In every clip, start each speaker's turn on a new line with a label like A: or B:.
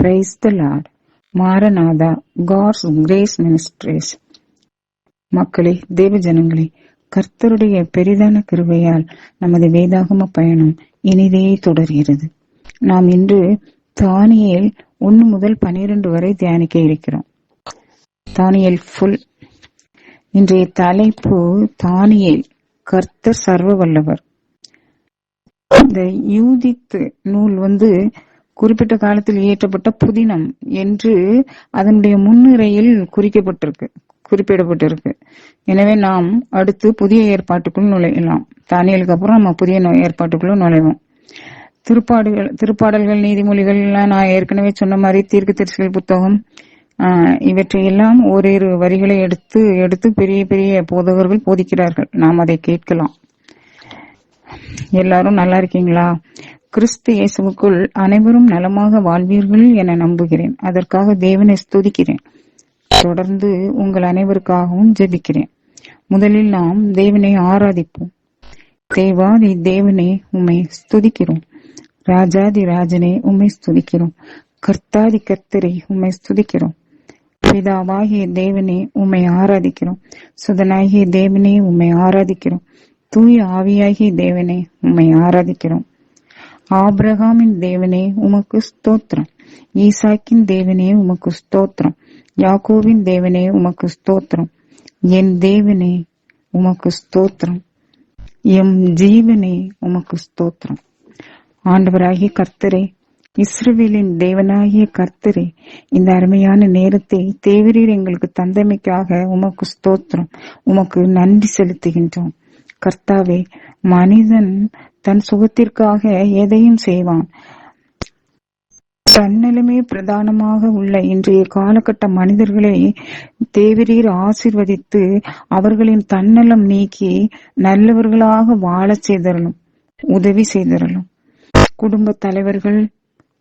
A: Price the lord. மாரநாதா God's grace ministries. மக்களே, தேவ ஜனங்களே, கர்த்தருடைய பெரிதான கிருபையால் நமது வேதாகம பயணம் இனிதே தொடர்கிறது. நாம் இன்று தானியேல் 1 முதல் 12 வரை தியானிக்க இருக்கிறோம். தானியேல் ஃபுல். இன்றைய தலைப்பு தானியேல், கர்த்தர் சர்வ வல்லவர். இந்த யூதித்து நூல் குறிப்பிட்ட காலத்தில் இயற்றப்பட்ட புதினம் என்று அதனுடைய முன்னுரையில் குறிப்பிடப்பட்டிருக்கு. எனவே நாம் அடுத்து புதிய ஏற்பாட்டுக்குள் நுழையலாம். தானியேலுக்கு அப்புறம் நம்ம புதிய ஏற்பாட்டுக்குள்ள நுழைவோம். திருப்பாடல்கள், நீதிமொழிகள் எல்லாம் நான் ஏற்கனவே சொன்ன மாதிரி தீர்க்கதரிசிகள் புத்தகம், இவற்றையெல்லாம் ஓரிரு வரிகளை எடுத்து பெரிய பெரிய போதகர்கள் போதிக்கிறார்கள். நாம் அதை கேட்கலாம். எல்லாரும் நல்லா இருக்கீங்களா? கிறிஸ்து இயேசுவுக்குள் அனைவரும் நலமாக வாழ்வீர்கள் என நம்புகிறேன். அதற்காக தேவனை ஸ்துதிக்கிறேன். தொடர்ந்து உங்கள் அனைவருக்காகவும் ஜெபிக்கிறேன். முதலில் நாம் தேவனை ஆராதிப்போம். தேவாதி தேவனே, உம்மை ஸ்துதிக்கிறோம். ராஜாதி ராஜனே, உம்மை ஸ்துதிக்கிறோம். கர்த்தாதி கர்த்தரே, உம்மை ஸ்துதிக்கிறோம். பிதாவாகிய தேவனே, உம்மை ஆராதிக்கிறோம். சுதனாகிய தேவனே, உம்மை ஆராதிக்கிறோம். தூய ஆவியாகிய தேவனே, உம்மை ஆராதிக்கிறோம். ஆபிரகாமின் தேவனே, உமக்கு ஸ்தோத்திரம். ஈசாக்கின் தேவனே, உமக்கு ஸ்தோத்திரம். யாக்கோவின் தேவனே, உமக்கு ஸ்தோத்திரம். என் தேவனே, உமக்கு ஸ்தோத்திரம். எம் ஜீவனே, உமக்கு ஸ்தோத்திரம். ஆண்டவராகிய கர்த்தரே, இஸ்ரவேலின் தேவனாகிய கர்த்தரே, இந்த அருமையான நேரத்தை தேவரீர் எங்களுக்கு தந்தமைக்காக உமக்கு ஸ்தோத்திரம். உமக்கு நன்றி செலுத்துகின்றோம். கர்த்தாவே, மனிதன் தன் சுகத்திற்காக எதையும் செய்வான். தன்னலமே பிரதானமாக உள்ள இன்றைய காலகட்ட மனிதர்களை தேவரீர் ஆசீர்வதித்து அவர்களின் தன்னலம் நீக்கி நல்லவர்களாக வாழச் செய்தரலும், உதவி செய்தரலும். குடும்ப தலைவர்கள்,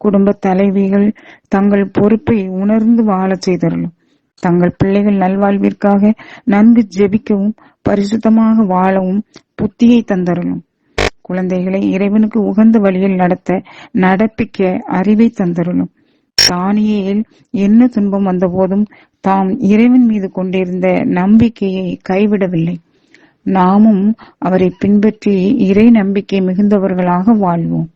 A: குடும்ப தலைவிகள் தங்கள் பொறுப்பை உணர்ந்து வாழச் செய்தரலும். தங்கள் பிள்ளைகள் நல்வாழ்விற்காக நன்கு ஜெபிக்கவும் பரிசுத்தமாக வாழவும் புத்தியை தந்தரலும். குழந்தைகளை இறைவனுக்கு உகந்த வழியில் நடப்பிக்க அறிவை தந்தரலும். தானியேல் என்ன துன்பம் வந்த போதும் தாம் இறைவன் மீது கொண்டிருந்த நம்பிக்கையை கைவிடவில்லை. நாமும் அவரை பின்பற்றி இறை நம்பிக்கை மிகுந்தவர்களாக வாழ்வோம்.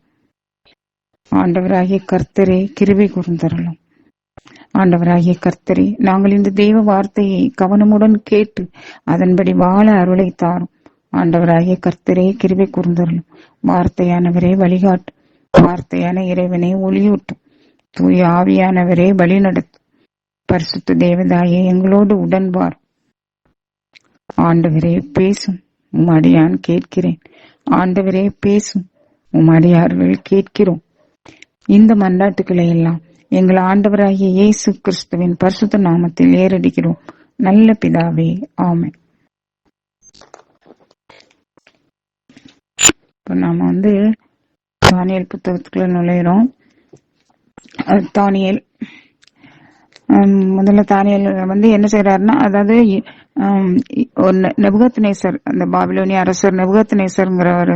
A: ஆண்டவராகிய கர்த்தரே, கிருபை கூர்ந்தருளும். ஆண்டவராகிய கர்த்தரே, நாங்கள் இந்த தெய்வ வார்த்தையை கவனமுடன் கேட்டு அதன்படி வாழ அருளை தாரும். ஆண்டவராகிய கர்த்தரே, கிருபை கூர்ந்தருளும். வார்த்தையானவரே வழிகாட்டும். வார்த்தையான இறைவனை ஒளியூட்டும். தூய ஆவியானவரே வழி நடத்தும். பரிசுத்த தேவதாயே, எங்களோடு உடன்பார். ஆண்டவரே பேசும், உமடியான் கேட்கிறேன். ஆண்டவரே பேசும், உமடியார்கள் கேட்கிறோம். இந்த மன்றாட்டுக்களை எல்லாம் எங்கள் ஆண்டவராகிய இயேசு கிறிஸ்துவின் பரிசுத்த நாமத்தில் ஏறடிக்கிறோம். நல்ல பிதாவே, ஆமென். இப்ப நாம தானியேல் புத்தகத்துக்குள்ள நுழையிறோம். தானியேல் முதல்ல தானியேல் என்ன செய்யறாருன்னா, அதாவது நெபுகத்நேசர், அந்த பாபிலோனிய அரசர் நெபுகத்நேசர்ங்கிறவர்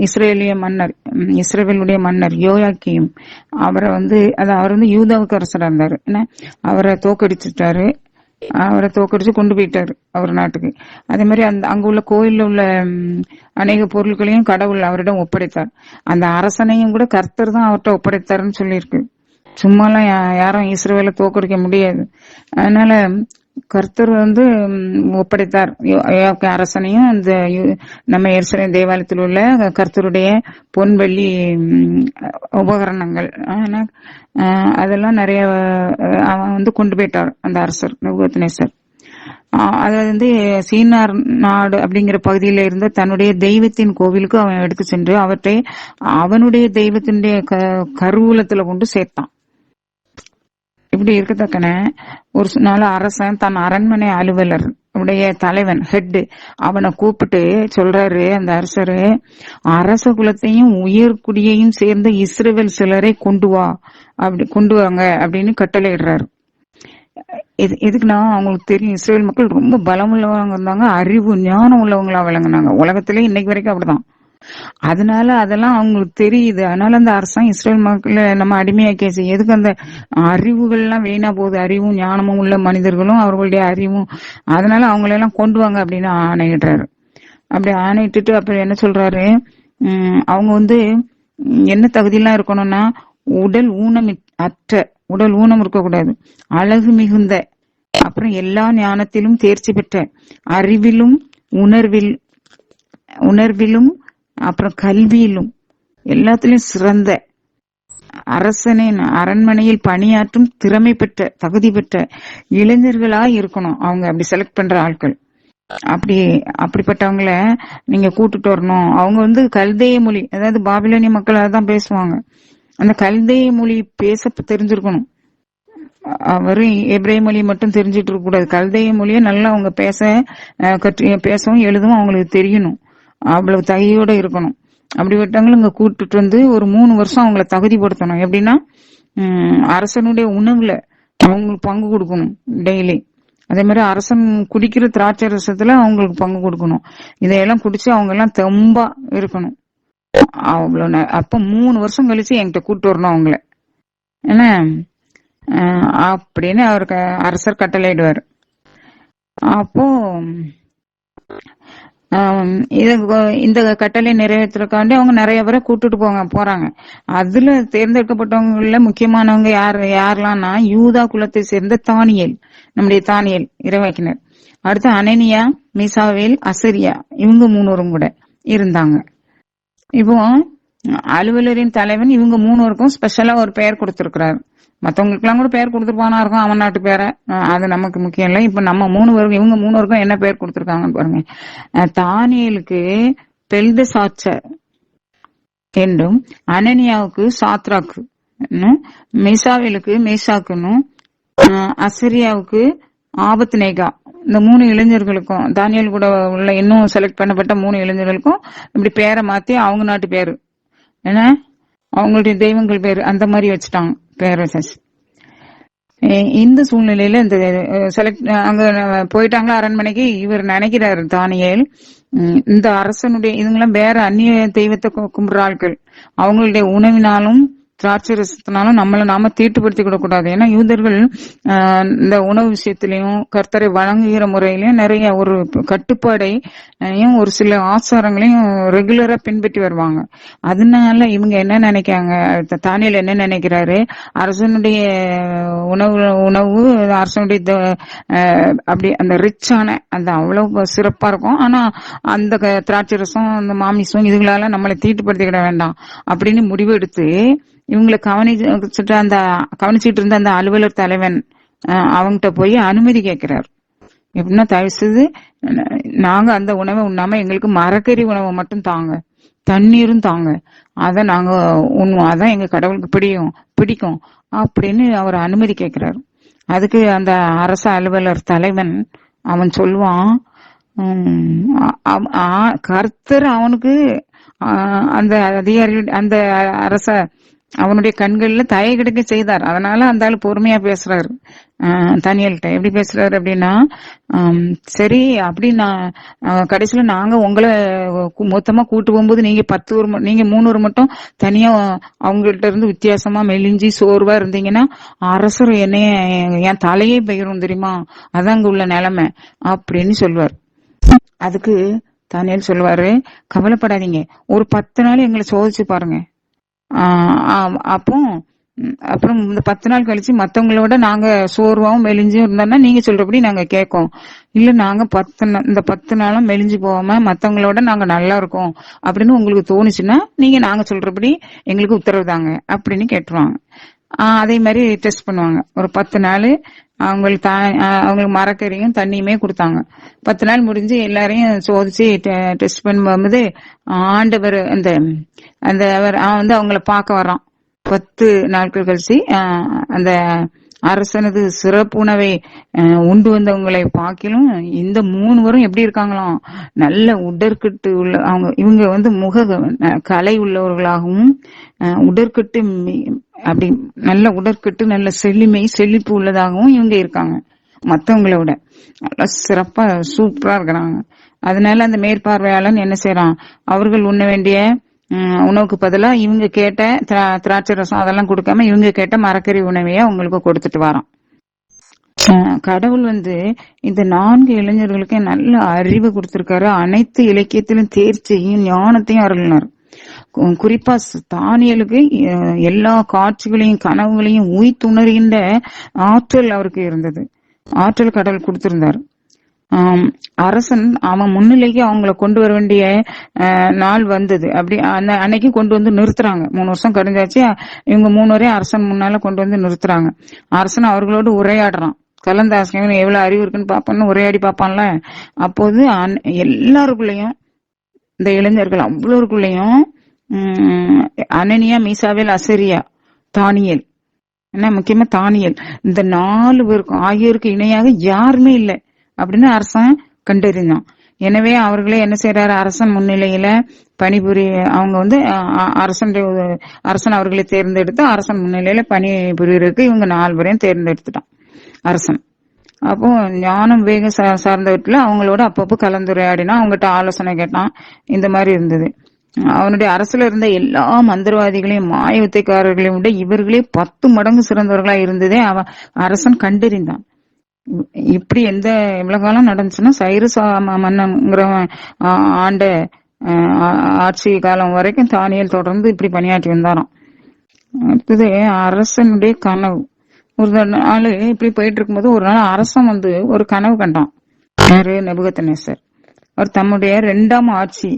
A: இஸ்ரேலிய மன்னர், இஸ்ரேலுடைய மன்னர் யோயாக்கீம். அவர் யூதாவுக்கு அரசரா இருந்தாரு. அவரை தோக்கடிச்சு கொண்டு போயிட்டாரு அவர் நாட்டுக்கு. அதே மாதிரி அங்க உள்ள கோயில்ல உள்ள அநேக பொருட்களையும் கடவுள் அவரிடம் ஒப்படைத்தார். அந்த அரசனையும் கூட கர்த்தர் தான் அவர்கிட்ட ஒப்படைத்தாருன்னு சொல்லியிருக்கு. சும்மாலாம் யாரும் இஸ்ரவேலை தோக்கடிக்க முடியாது. அதனால கர்த்தர் ஒப்படைத்தார் அரசனையும் அந்த நம்ம எருசலேம் தேவாலயத்தில் உள்ள கர்த்தருடைய பொன் வெள்ளி உபகரணங்கள் அதெல்லாம் நிறைய அவன் கொண்டு போயிட்டார் அந்த அரசர் நெபுகத்நேசர். அதாவது சீனார் நாடு அப்படிங்கிற பகுதியில இருந்த தன்னுடைய தெய்வத்தின் கோவிலுக்கு அவன் எடுத்து சென்று அவற்றை அவனுடைய தெய்வத்தினுடைய கருவூலத்துல கொண்டு சேர்த்தான். இப்படி இருக்கத்தக்கன ஒரு நாள் அரசன் தன் அரண்மனை அலுவலர் உடைய தலைவன் ஹெட் அவனை கூப்பிட்டு சொல்றாரு, அந்த அரசரு, அரச குலத்தையும் உயர்குடியையும் சேர்ந்த இஸ்ரவேல் சிலரை கொண்டு வாங்க அப்படின்னு கட்டளை இடுறாரு. எதுக்குன்னா அவங்களுக்கு தெரியும் இஸ்ரேல் மக்கள் ரொம்ப பலம் உள்ளவங்க இருந்தாங்க, அறிவு ஞானம் உள்ளவங்களா விளங்குனாங்க. உலகத்திலே இன்னைக்கு வரைக்கும் அப்படிதான். அதனால அதெல்லாம் அவங்களுக்கு தெரியுது. அதனால அந்த அரசாங்கம் இஸ்ரேல் மக்களை நம்ம அடிமையாக்கியாச்சு. எதுக்கு அந்த அறிவுகள்லாம் வீணா போகுது? அறிவும் ஞானமும் உள்ள மனிதர்களும் அவர்களுடைய அறிவும், அதனால அவங்களெல்லாம் கொண்டு வாங்க அப்படின்னு ஆணையிடுறாரு. அப்படி ஆணையிட்டுட்டு அப்புறம் என்ன சொல்றாரு, அவங்க வந்து என்ன தகுதியெல்லாம் இருக்கணும்னா, உடல் ஊனம் அற்ற, உடல் ஊனம் இருக்கக்கூடாது, அழகு மிகுந்த, அப்புறம் எல்லா ஞானத்திலும் தேர்ச்சி பெற்ற, அறிவிலும் உணர்வில் உணர்விலும் அப்புறம் கல்வியிலும் எல்லாத்திலும் சிறந்த, அரசனின் அரண்மனையில் பணியாற்றும் திறமை பெற்ற, தகுதி பெற்ற இளைஞர்களா இருக்கணும். அவங்க அப்படி செலக்ட் பண்ற ஆட்கள். அப்படிப்பட்டவங்கள நீங்க கூட்டிட்டு வரணும். அவங்க வந்து கல்தேய மொழி, அதாவது பாபிலோனிய மக்கள் அதான் பேசுவாங்க. அந்த கல்தேய மொழி பேச தெரிஞ்சிருக்கணும். வெறும் எபிரேய மொழி மட்டும் தெரிஞ்சிட்டு இருக்க கூடாது. கல்தேய மொழியை நல்லா அவங்க பேசவும் எழுதவும் அவங்களுக்கு தெரியணும். அவ்வளவு தகுதியோட இருக்கணும். அப்படிப்பட்டவங்களும் இங்க கூட்டிட்டு வந்து ஒரு 3 வருஷம் அவங்கள தகுதிப்படுத்தணும். எப்படின்னா, அரசனுடைய உணவுல அவங்களுக்கு பங்கு கொடுக்கணும் டெய்லி. அதே மாதிரி அரசன் குடிக்கிற திராட்சை ரசத்துல அவங்களுக்கு பங்கு கொடுக்கணும். இதையெல்லாம் குடிச்சு அவங்க எல்லாம் தெம்பா இருக்கணும். அவ்வளவு அப்ப 3 வருஷம் கழிச்சு என்கிட்ட கூட்டு வரணும் அவங்கள, என்ன அப்படின்னு அவருக்கு அரசர் கட்டளையிடுவாரு. அப்போ இந்த கட்டளை நிறைவேற்றுறதுக்காண்டி அவங்க நிறைய பேரை கூட்டுட்டு போறாங்க. அதுல தேர்ந்தெடுக்கப்பட்டவங்கள முக்கியமானவங்க யாரெல்லாம்னா, யூதா குலத்தை சேர்ந்த தானியேல், நம்முடைய தானியேல் இறைவாக்கினர். அடுத்து அனனியா, மீசாவேல், அசரியா, இவங்க 3 கூட இருந்தாங்க. இப்போ அலுவலரின் தலைவன் இவங்க 3 ஸ்பெஷலா ஒரு பெயர் கொடுத்திருக்கிறாரு. மத்தவங்களுக்கு எல்லாம் கூட பெயர் கொடுத்துருப்பானா இருக்கும், அவன் நாட்டு பேரை, அது நமக்கு முக்கியம் இல்லை. இப்ப நம்ம 3 பேருக்கும், இவங்க 3 பேருக்கும் என்ன பெயர் கொடுத்திருக்காங்கன்னு பாருங்க. தானியேலுக்கு பெல்தசாச்சர் என்றும், அனனியாவுக்கு சாத்ராக்கு, மீசாவேலுக்கு மேஷாக்குன்னு, அசரியாவுக்கு ஆபத்நேகா, இந்த 3 இளைஞர்களுக்கும், தானியேல் கூட உள்ள இன்னும் செலக்ட் பண்ணப்பட்ட 3 இளைஞர்களுக்கும் இப்படி பேரை மாத்தி அவங்க நாட்டு பேரு, ஏன்னா அவங்களுடைய தெய்வங்கள் பேரு அந்த மாதிரி வச்சுட்டாங்க பேரை. இந்த சூழ்நிலையில இந்த அங்க போயிட்டாங்களா அரண்மனைக்கு. இவர் நினைக்கிறாரு தானியேல், இந்த அரசனுடைய இதுங்கெல்லாம் வேற அந்நிய தெய்வத்தை கும்பிடுற ஆட்கள், அவங்களுடைய உணவினாலும் திராட்சை ரசத்தினாலும் நம்மளை நாம தீட்டுப்படுத்திக் கொள்ளக்கூடாது. ஏன்னா யூதர்கள் இந்த உணவு விஷயத்திலையும் கர்த்தரை வழங்குகிற முறையிலயும் நிறைய ஒரு கட்டுப்பாடையும் ஒரு சில ஆச்சாரங்களையும் ரெகுலரா பின்பற்றி வருவாங்க. அதனால இவங்க என்ன நினைக்காங்க, தானியேல் என்ன நினைக்கிறாரு, அரசனுடைய உணவு அரசனுடைய அப்படி அந்த ரிச்சான அந்த அவ்வளவு சிறப்பா இருக்கும். ஆனா அந்த திராட்சை ரசம், அந்த மாமிசம் இதுகளால நம்மளை தீட்டுப்படுத்திக்கிட வேண்டாம் அப்படின்னு முடிவெடுத்து இவங்களை கவனிச்சுட்டு இருந்த அந்த அலுவலர் தலைவன் அவங்ககிட்ட போய் அனுமதி கேட்கிறார். எப்படின்னா, தயவு செய்து நாங்க அந்த உணவை உண்ணாம எங்களுக்கு மரக்கறி உணவை மட்டும் தாங்க, தண்ணீரும் தாங்க, அத நாங்க உண்ணுவோம், அதான் எங்க கடவுளுக்கு பிடிக்கும் அப்படின்னு அவர் அனுமதி கேட்கிறாரு. அதுக்கு அந்த அரச அலுவலர் தலைவன் அவன் சொல்லுவான், கர்த்தர் அவனுக்கு அந்த அதிகாரி, அந்த அரச அவனுடைய கண்கள்ல தயை கிடைக்க செய்தார். அதனால அந்த ஆளு பொறுமையா பேசுறாரு. தானியேல்கிட்ட எப்படி பேசுறாரு அப்படின்னா, சரி அப்படின்னா கடைசியில நாங்க உங்களை மொத்தமா கூட்டு போகும்போது நீங்க 10 நீங்க 3 மட்டும் தனியா அவங்கள்ட்ட இருந்து வித்தியாசமா மெலிஞ்சி சோர்வா இருந்தீங்கன்னா அரசர் என்னைய என் தலையே பெயரும் தெரியுமா, அதான் அங்க உள்ள நிலைமை அப்படின்னு சொல்லுவார். அதுக்கு தானியேல் சொல்லுவாரு, கவலைப்படாதீங்க, ஒரு 10 நாள் எங்களை சோதிச்சு பாருங்க. அப்புறம் இந்த 10 நாள் கழிச்சு மத்தவங்களோட நாங்க சோர்வாவும் மெலிஞ்சும் இருந்தோம்னா நீங்க சொல்றபடி நாங்க கேட்கோம். இல்ல நாங்க இந்த 10 நாளும் மெலிஞ்சு போகாம மத்தவங்களோட நாங்க நல்லா இருக்கோம் அப்படின்னு உங்களுக்கு தோணுச்சுன்னா நீங்க நாங்க சொல்றபடி எங்களுக்கு உத்தரவு தாங்க அப்படின்னு கேட்டுருவாங்க. அதே மாதிரி டெஸ்ட் பண்ணுவாங்க. ஒரு 10 நாள் அவங்களுக்கு மரக்கறியும் தண்ணியுமே கொடுத்தாங்க. 10 நாள் முடிஞ்சு எல்லாரையும் சோதிச்சு டெஸ்ட் பண்ணும்போது ஆண்டவர் அந்த அவர் அவங்கள பார்க்க வர்றான். 10 நாட்கள் கழிச்சு அந்த அரசனது சிறப்பு உணவை உண்டு வந்தவங்களை பார்க்கிலும் இந்த 3 பேரும் எப்படி இருக்காங்களாம், நல்ல உடற்கட்டு உள்ள இவங்க முக கலை உள்ளவர்களாகவும் உடற்கட்டு அப்படி நல்ல உடற்கட்டு நல்ல செழிப்பு உள்ளதாகவும் இவங்க இருக்காங்க. மத்தவங்கள விட நல்லா சிறப்பா சூப்பரா இருக்கிறாங்க. அதனால அந்த மேற்பார்வையாளன் என்ன செய்யறான், அவர்கள் உண்ண வேண்டிய உணவுக்கு பதிலா இவங்க கேட்ட திராட்சை ரசம் அதெல்லாம் கொடுக்காம இவங்க கேட்ட மரக்கறி உணவையே அவங்களுக்கு கொடுத்துட்டு வரான். கடவுள் இந்த 4 இளைஞர்களுக்கு நல்ல அறிவு கொடுத்திருக்காரு. அனைத்து இலக்கியத்திலும் தேர்ச்சியும் ஞானத்தையும் அருளினார். குறிப்பா தானியலுக்கு எல்லா காட்சிகளையும் கனவுகளையும் உய்த்துணர்கின்ற ஆற்றல் அவருக்கு இருந்தது. ஆற்றல் கடவுள் கொடுத்திருந்தார். அரசன் அவன் முன்னிலைக்கு அவங்கள கொண்டு வர வேண்டிய நாள் வந்தது. அப்படி அந்த அன்னைக்கு கொண்டு வந்து நிறுத்துறாங்க. 3 வருஷம் கழிஞ்சாச்சு. இவங்க 3 வரையும் அரசன் முன்னால கொண்டு வந்து நிறுத்துறாங்க. அரசன் அவர்களோடு உரையாடுறான். கலந்தாசிரியன் எவ்வளவு அறிவு இருக்குன்னு பாப்பான்னு உரையாடி பாப்பான்ல. அப்போது எல்லாருக்குள்ளயும் இந்த இளைஞர்கள் அவ்வளோருக்குள்ளயும் அனனியா, மீசாவேல், அசரியா, தானியல், என்ன முக்கியமா தானியல், இந்த 4 பேருக்கும் ஆகியோருக்கு இணையாக யாருமே இல்லை அப்படின்னு அரசன் கண்டறிந்தான். எனவே அவர்களே என்ன செய்யறாரு, அரசன் முன்னிலையில பணிபுரிய அவங்க அரசன் அவர்களை தேர்ந்தெடுத்து அரசன் முன்னிலையில பணிபுரியறதுக்கு இவங்க 4 பேரையும் தேர்ந்தெடுத்துட்டான் அரசன். அப்போ ஞானம் வேகம் சார்ந்தவற்றில் அவங்களோட அப்பப்போ கலந்துரையாடினா, அவங்ககிட்ட ஆலோசனை கேட்டான். இந்த மாதிரி இருந்தது. அவனுடைய அரசுல இருந்த எல்லா மந்திரவாதிகளையும் மாய வித்தைக்காரர்களையும் விட இவர்களே 10 மடங்கு சிறந்தவர்களா இருந்ததே அவன் அரசன் கண்டறிந்தான். இப்படி இவ்வளவு காலம் நடந்துச்சுன்னா சைரஸ் மன்னங்கிறவன் ஆண்ட ஆட்சி காலம் வரைக்கும் தானியல் தொடர்ந்து இப்படி பணியாற்றி வந்தாராம். அடுத்தது அரசனுடைய கனவு. ஒரு நாள் இப்படி போயிட்டு இருக்கும்போது ஒரு நாள் அரசன் ஒரு கனவு கண்டான். யாரு? நெபுகத்நேசர். அவர் தம்முடைய 2ஆம் ஆட்சி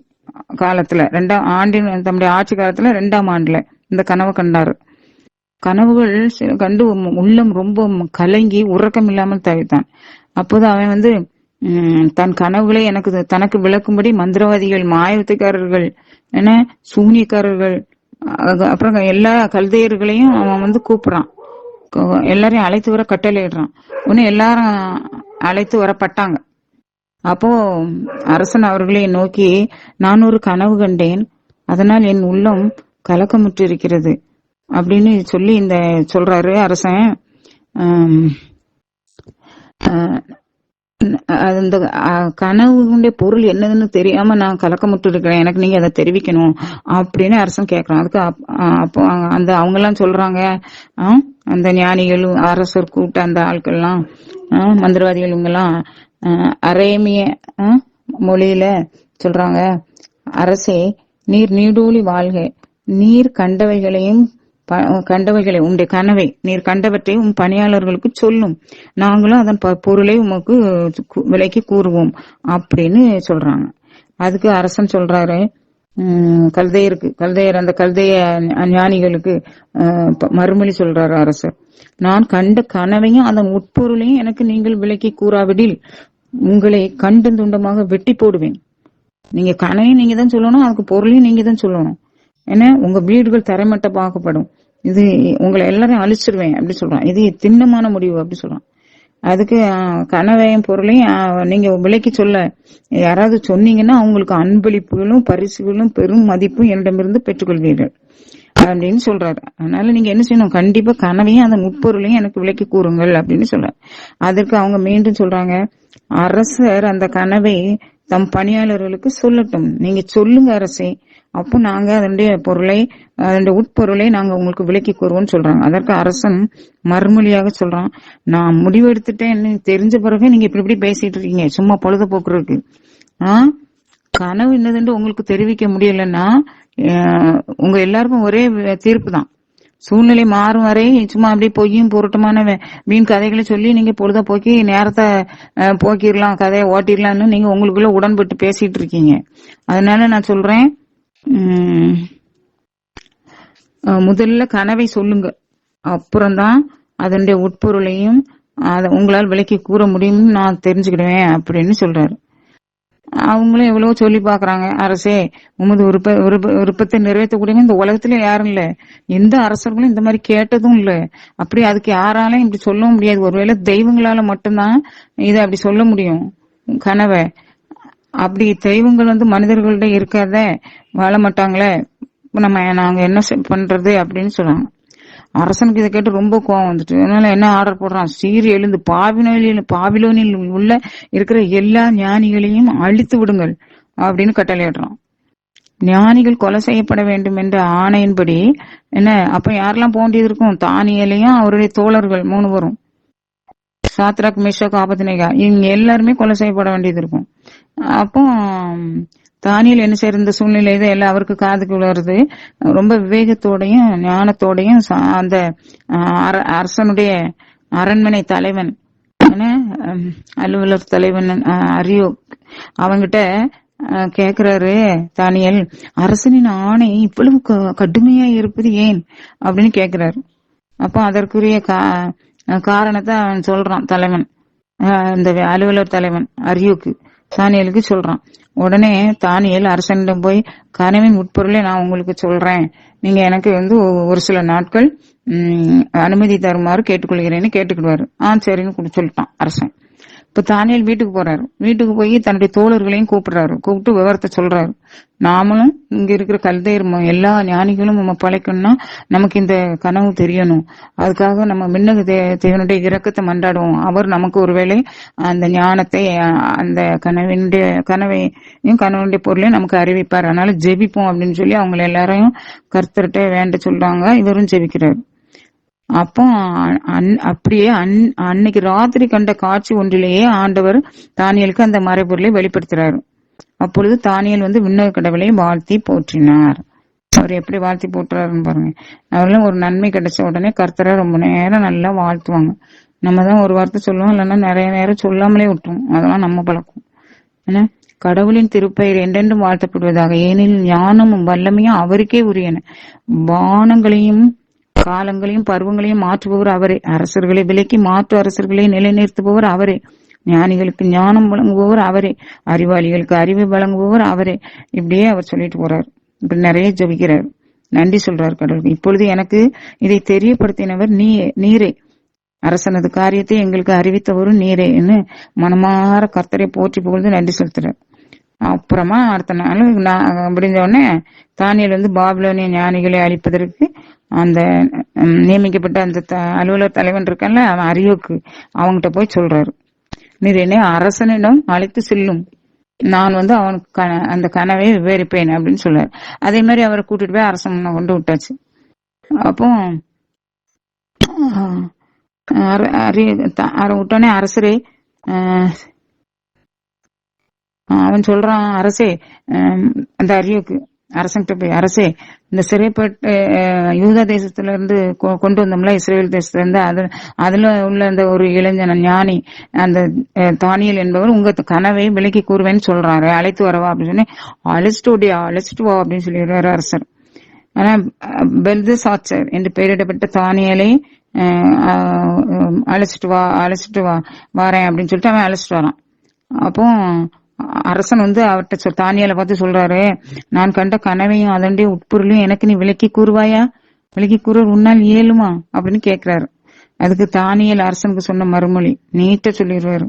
A: காலத்துல தம்முடைய ஆட்சி காலத்துல 2ஆம் ஆண்டுல இந்த கனவு கண்டாரு. கனவுகள் கண்டு உள்ளம் ரொம்ப கலங்கி உறக்கம் இல்லாமல் தவித்தான். அப்போது அவன் தன் கனவுகளை தனக்கு விளக்கும்படி மந்திரவாதிகள், மாயவித்தைக்காரர்கள், என்ன சூனியக்காரர்கள், அப்புறம் எல்லா கல்தையர்களையும் அவன் கூப்பிடுறான். எல்லாரையும் அழைத்து வர கட்டளையிடுறான். உடனே எல்லாரும் அழைத்து வரப்பட்டாங்க. அப்போ அரசன் அவர்களை நோக்கி, நான் ஒரு கனவு கண்டேன், அதனால் என் உள்ளம் கலக்கமுற்று இருக்கிறது அப்படின்னு சொல்லி சொல்றாரு அரசன். அந்த கனவுடைய பொருள் என்னதுன்னு தெரியாம நான் கலக்கமுற்று இருக்கிறேன், எனக்கு நீங்க அதை தெரிவிக்கணும் அப்படின்னு அரசன் கேட்கறான். அதுக்கு அப்போ அவங்க எல்லாம் சொல்றாங்க, அந்த ஞானிகள், அரசர் கூட்ட அந்த ஆட்கள்லாம், மந்திரவாதிகள் இவங்கெல்லாம் அரேமிய மொழியில சொல்றாங்க, அரசே நீர் நீடூழி வாழ்க, நீர் கண்டவைகளை உன்னுடைய கனவை நீர் கண்டவற்றை உன் பணியாளர்களுக்கு சொல்லும், நாங்களும் அதன் பொருளை உமக்கு விலைக்கு கூறுவோம் அப்படின்னு சொல்றாங்க. அதுக்கு அரசன் சொல்றாரு, கல்தையர் அந்த கல்தைய ஞானிகளுக்கு மறுமொழி சொல்றாரு அரசர், நான் கண்ட கனவையும் அதன் உட்பொருளையும் எனக்கு நீங்கள் விலைக்கு கூறாவிடில் உங்களை கண்டு துண்டமாக வெட்டி போடுவேன். நீங்க கனவையும் நீங்க தான் சொல்லணும், அதுக்கு பொருளையும் நீங்க தான் சொல்லணும். ஏன்னா உங்க வீடுகள் தரைமட்டமாக்கப்படும், இது உங்களை எல்லாரையும் அழிச்சிருவேன் அப்படி சொல்றான். இது திண்ணமான முடிவு அப்படி சொல்றான். அதுக்கு கனவையும் பொருளையும் நீங்க விலைக்கு சொல்ல யாராவது சொன்னீங்கன்னா அவங்களுக்கு அன்பளிப்புகளும் பரிசுகளும் பெரும் மதிப்பும் என்னிடமிருந்து பெற்றுக்கொள்வீர்கள் அப்படின்னு சொல்றாரு. அதனால நீங்க என்ன செய்யணும், கண்டிப்பா கனவையும் அந்த முப்பொருளையும் எனக்கு விலைக்கு கூறுங்கள் அப்படின்னு சொல்றாரு. அதற்கு அவங்க மீண்டும் சொல்றாங்க, அரசர் அந்த கனவை தம் பணியாளர்களுக்கு சொல்லட்டும், நீங்க சொல்லுங்க அரசே, அப்போ நாங்க அதனுடைய உட்பொருளை நாங்க உங்களுக்கு விலைக்கு கூறுவோம்னு சொல்றாங்க. அதற்கு அரசன் மறுமொழியாக சொல்றான், நான் முடிவெடுத்துட்டேன் தெரிஞ்ச பிறகு நீங்க இப்படி பேசிட்டு இருக்கீங்க, சும்மா பொழுது போக்குறதுக்கு. கனவு என்னதுன்னு உங்களுக்கு தெரிவிக்க முடியலன்னா உங்க எல்லாருக்கும் ஒரே தீர்ப்பு தான், சூழ்நிலை மாறும் வரை சும்மா அப்படியே பொய்யும் பொருட்டமான வீண் கதைகளை சொல்லி நீங்க பொழுத போக்கி நேரத்தை போக்கிடலாம், கதையை ஓட்டிடலாம்னு நீங்க உங்களுக்குள்ள உடன்பட்டு பேசிட்டு இருக்கீங்க. அதனால நான் சொல்றேன், முதல்ல கனவை சொல்லுங்க, அப்புறம்தான் அதனுடைய உட்பொருளையும் உங்களால் விலைக்கு கூற முடியும்னு நான் தெரிஞ்சுக்கிடுவேன் அப்படின்னு சொல்றாரு. அவங்களும் எவ்வளவோ சொல்லி பாக்குறாங்க, அரசே உமது விருப்பத்தை நிறைவேற்றக்கூடிய இந்த உலகத்துல யாரும் இல்ல, எந்த அரசர்களும் இந்த மாதிரி கேட்டதும் இல்ல, அப்படி அதுக்கு யாராலையும் இப்படி சொல்ல முடியாது, ஒருவேளை தெய்வங்களால மட்டும்தான் இதை அப்படி சொல்ல முடியும் கனவை. அப்படி தெய்வங்கள் மனிதர்கள்ட்ட இருக்காத வாழ மாட்டாங்களே, நாங்க என்ன பண்றது அப்படின்னு சொல்றாங்க. அரசனுக்கு இதை கேட்டு ரொம்ப கோவம் வந்துட்டு, அதனால என்ன ஆர்டர் போடுறான், சீறி எழுந்து பாபிலோனில் உள்ள இருக்கிற எல்லா ஞானிகளையும் அழித்து விடுங்கள் அப்படின்னு கட்டளையிடுறான். ஞானிகள் கொலை செய்யப்பட வேண்டும் என்ற ஆணையின்படி என்ன அப்ப யாரெல்லாம் போண்டியது இருக்கும், தானியேலையும் அவருடைய தோழர்கள் 3 பேரும், சாத்ராக் மேஷாக் ஆபத்நேகோ, இவங்க எல்லாருமே கொலை செய்யப்பட வேண்டியது இருக்கும். அப்போ தானியேல் என்ன செய்யற இந்த சூழ்நிலை எல்லாம் அவருக்கு காதுக்கு வருது. ரொம்ப விவேகத்தோடையும் ஞானத்தோடையும் அந்த அரசனுடைய அரண்மனை தலைவன் அலுவலர் தலைவன் அரியோ அவங்கிட்ட கேக்குறாரு தானியேல், அரசனின் ஆணை இவ்வளவு கடுமையா இருப்பது ஏன் அப்படின்னு கேக்குறாரு. அப்போ அதற்குரிய காரணத்தை அவன் சொல்றான், தலைவன் இந்த அலுவலர் தலைவன் அரியோக்கு தானியலுக்கு சொல்றான். உடனே தானியேல் அரசனிடம் போய், கனவின் உட்பொருளை நான் உங்களுக்கு சொல்றேன், நீங்க எனக்கு ஒரு சில நாட்கள் அனுமதி தருமாறு கேட்டுக்கொள்கிறேன்னு கேட்டுக்கிடுவாரு. சரின்னு சொல்லிட்டான் அரசன். இப்ப தானியேல் வீட்டுக்கு போறாரு. வீட்டுக்கு போய் தன்னுடைய தோழர்களையும் கூப்பிட்டு விவரத்தை சொல்றாரு. நாமளும் இங்க இருக்கிற கல்தையர் எல்லா ஞானிகளும் நம்ம பழைக்கணும்னா நமக்கு இந்த கனவு தெரியணும். அதுக்காக நம்ம மின்னகு தேவனுடைய இரக்கத்தை மன்றாடுவோம். அவர் நமக்கு ஒருவேளை அந்த ஞானத்தை அந்த கனவையும் கனவுடைய பொருளையும் நமக்கு அறிவிப்பார். அதனால ஜெபிப்போம் அப்படின்னு சொல்லி அவங்க எல்லாரையும் கர்த்தர்கிட்ட வேண்ட சொல்றாங்க. இவரும் ஜெபிக்கிறாரு. அப்போ அப்படியே அன்னைக்கு ராத்திரி கண்ட காட்சி ஒன்றிலேயே ஆண்டவர் தானியலுக்கு அந்த மறைபொருளை வெளிப்படுத்துறாரு. அப்பொழுது தானியல் விண்ணக கடவுளை வாழ்த்தி போற்றினார். அவர் எப்படி வாழ்த்தி போட்டுறாருன்னு பாருங்க. அவர்களும் ஒரு நன்மை கிடைச்ச உடனே கர்த்தரை ரொம்ப நேரம் நல்லா வாழ்த்துவாங்க. நம்ம தான் ஒரு வார்த்தை சொல்லுவோம், இல்லைன்னா நிறைய நேரம் சொல்லாமலே விட்டுருவோம். அதெல்லாம் நம்ம பழக்கம். ஏன்னா கடவுளின் திருப்பெயர் என்றென்றும் வாழ்த்தப்படுவதாக, ஏனெனில் ஞானமும் வல்லமையும் அவருக்கே உரியன. வானங்களையும் காலங்களையும் பருவங்களையும் மாற்றுபவர் அவரே. அரசர்களை விலக்கி மாற்று அரசர்களை நிலைநிறுத்துபவர் அவரே. ஞானிகளுக்கு ஞானம் வழங்குபவர் அவரே. அறிவாளிகளுக்கு அறிவை வழங்குபவர் அவரே. இப்படியே அவர் சொல்லிட்டு போறார். இப்படி நிறைய ஜபிக்கிறார், நன்றி சொல்றார் கடவுளுக்கு. இப்பொழுது எனக்கு இதை தெரியப்படுத்தினவர் நீரே, அரசனது காரியத்தை எங்களுக்கு அறிவித்தவரும் நீரே என்று மனமாற கர்த்தரை போற்றி புகழ்ந்து நன்றி செலுத்துறார். அப்புறமா அடுத்த நாள் முடிஞ்ச உடனே தானியேல் பாபிலோனிய ஞானிகளை அழிப்பதற்கு அந்த நியமிக்கப்பட்ட அந்த அலுவலர் தலைவன் இருக்கான்ல, அவன் அரியோக்கு அவன்கிட்ட போய் சொல்றாரு, நீர் என்னை அரசனிடம் அழைத்து செல்லும், நான் அவனுக்கு அந்த கனவை விவரிப்பேன் அப்படின்னு சொல்றாரு. அதே மாதிரி அவரை கூட்டிட்டு போய் அரசன் கொண்டு விட்டாச்சு. அப்போ விட்டோடனே அரசரே அவன் சொல்றான், அரசே அந்த அரியோக்கு அரசன்கிட்ட போய், அரசே இந்த சிறைப்பட்டு யூதா தேசத்துல இருந்து கொண்டு வந்தோம்ல, இஸ்ரேல் தேசத்துல இருந்து, அதுல உள்ள அந்த ஒரு இளைஞன் ஞானி அந்த தானியேல் என்பவர் உங்க கனவை விலக்கி கூறுவேன்னு சொல்றாரு, அழைத்து வரவா அப்படின்னு சொல்லி, அழைச்சிட்டு வா அப்படின்னு சொல்லிடுறாரு அரசர். ஆனா பெல்தசாத்சர் என்று பெயரிடப்பட்ட தானியேலை அழைச்சிட்டு வாரேன் அப்படின்னு சொல்லிட்டு அவன் அழைச்சிட்டு வரான். அப்போ அரசன் அவர்கிட்ட தானியேலை பார்த்து சொல்றாரு, நான் கண்ட கனவையும் அதனுடைய உட்பொருளையும் எனக்கு நீ விலக்கி கூறுவாயா, விலக்கி கூற உன்னால் இயலுமா அப்படின்னு கேட்கிறாரு. அதுக்கு தானியேல் அரசனுக்கு சொன்ன மறுமொழி நீட்ட சொல்லிடுவாரு.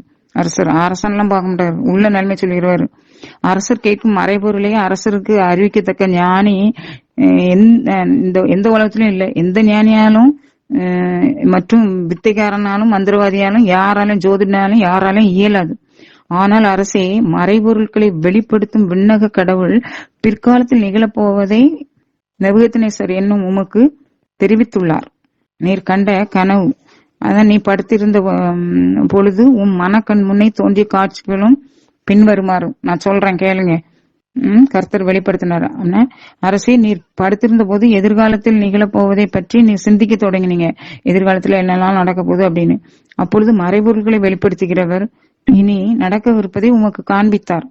A: அரசன்லாம் பார்க்க மாட்டாரு, உள்ள நன்மை சொல்லிடுவாரு. அரசர் கேட்கும் மறைபொருளையும் அரசருக்கு அறிவிக்கத்தக்க ஞானி எந்த உலகத்திலும் இல்லை. எந்த ஞானியாலும் மற்றும் வித்தைக்காரனாலும் மந்திரவாதியாலும் யாராலும் ஜோதினாலும் யாராலும் இயலாது. ஆனால் அரசே, மறைபொருட்களை வெளிப்படுத்தும் விண்ணக கடவுள் பிற்காலத்தில் நிகழப்போவதை நேபுகத்நேசர் என்னும் உமக்கு தெரிவித்துள்ளார். நீர் கண்ட கனவு, அதான் நீ படுத்திருந்த பொழுது உன் மனக்கண் முன்னே தோன்றிய காட்சிகளும் பின்வருமாறு நான் சொல்றேன் கேளுங்க. கர்த்தர் வெளிப்படுத்தினார். அரசே, நீர் படுத்திருந்த போது எதிர்காலத்தில் நிகழப்போவதை பற்றி நீ சிந்திக்க தொடங்கினீங்க, எதிர்காலத்துல என்னெல்லாம் நடக்க போகுது அப்படின்னு. அப்பொழுது மறைபொருட்களை வெளிப்படுத்துகிறவர் இனி நடக்கவிருப்பதை உமக்கு காண்பித்தார்.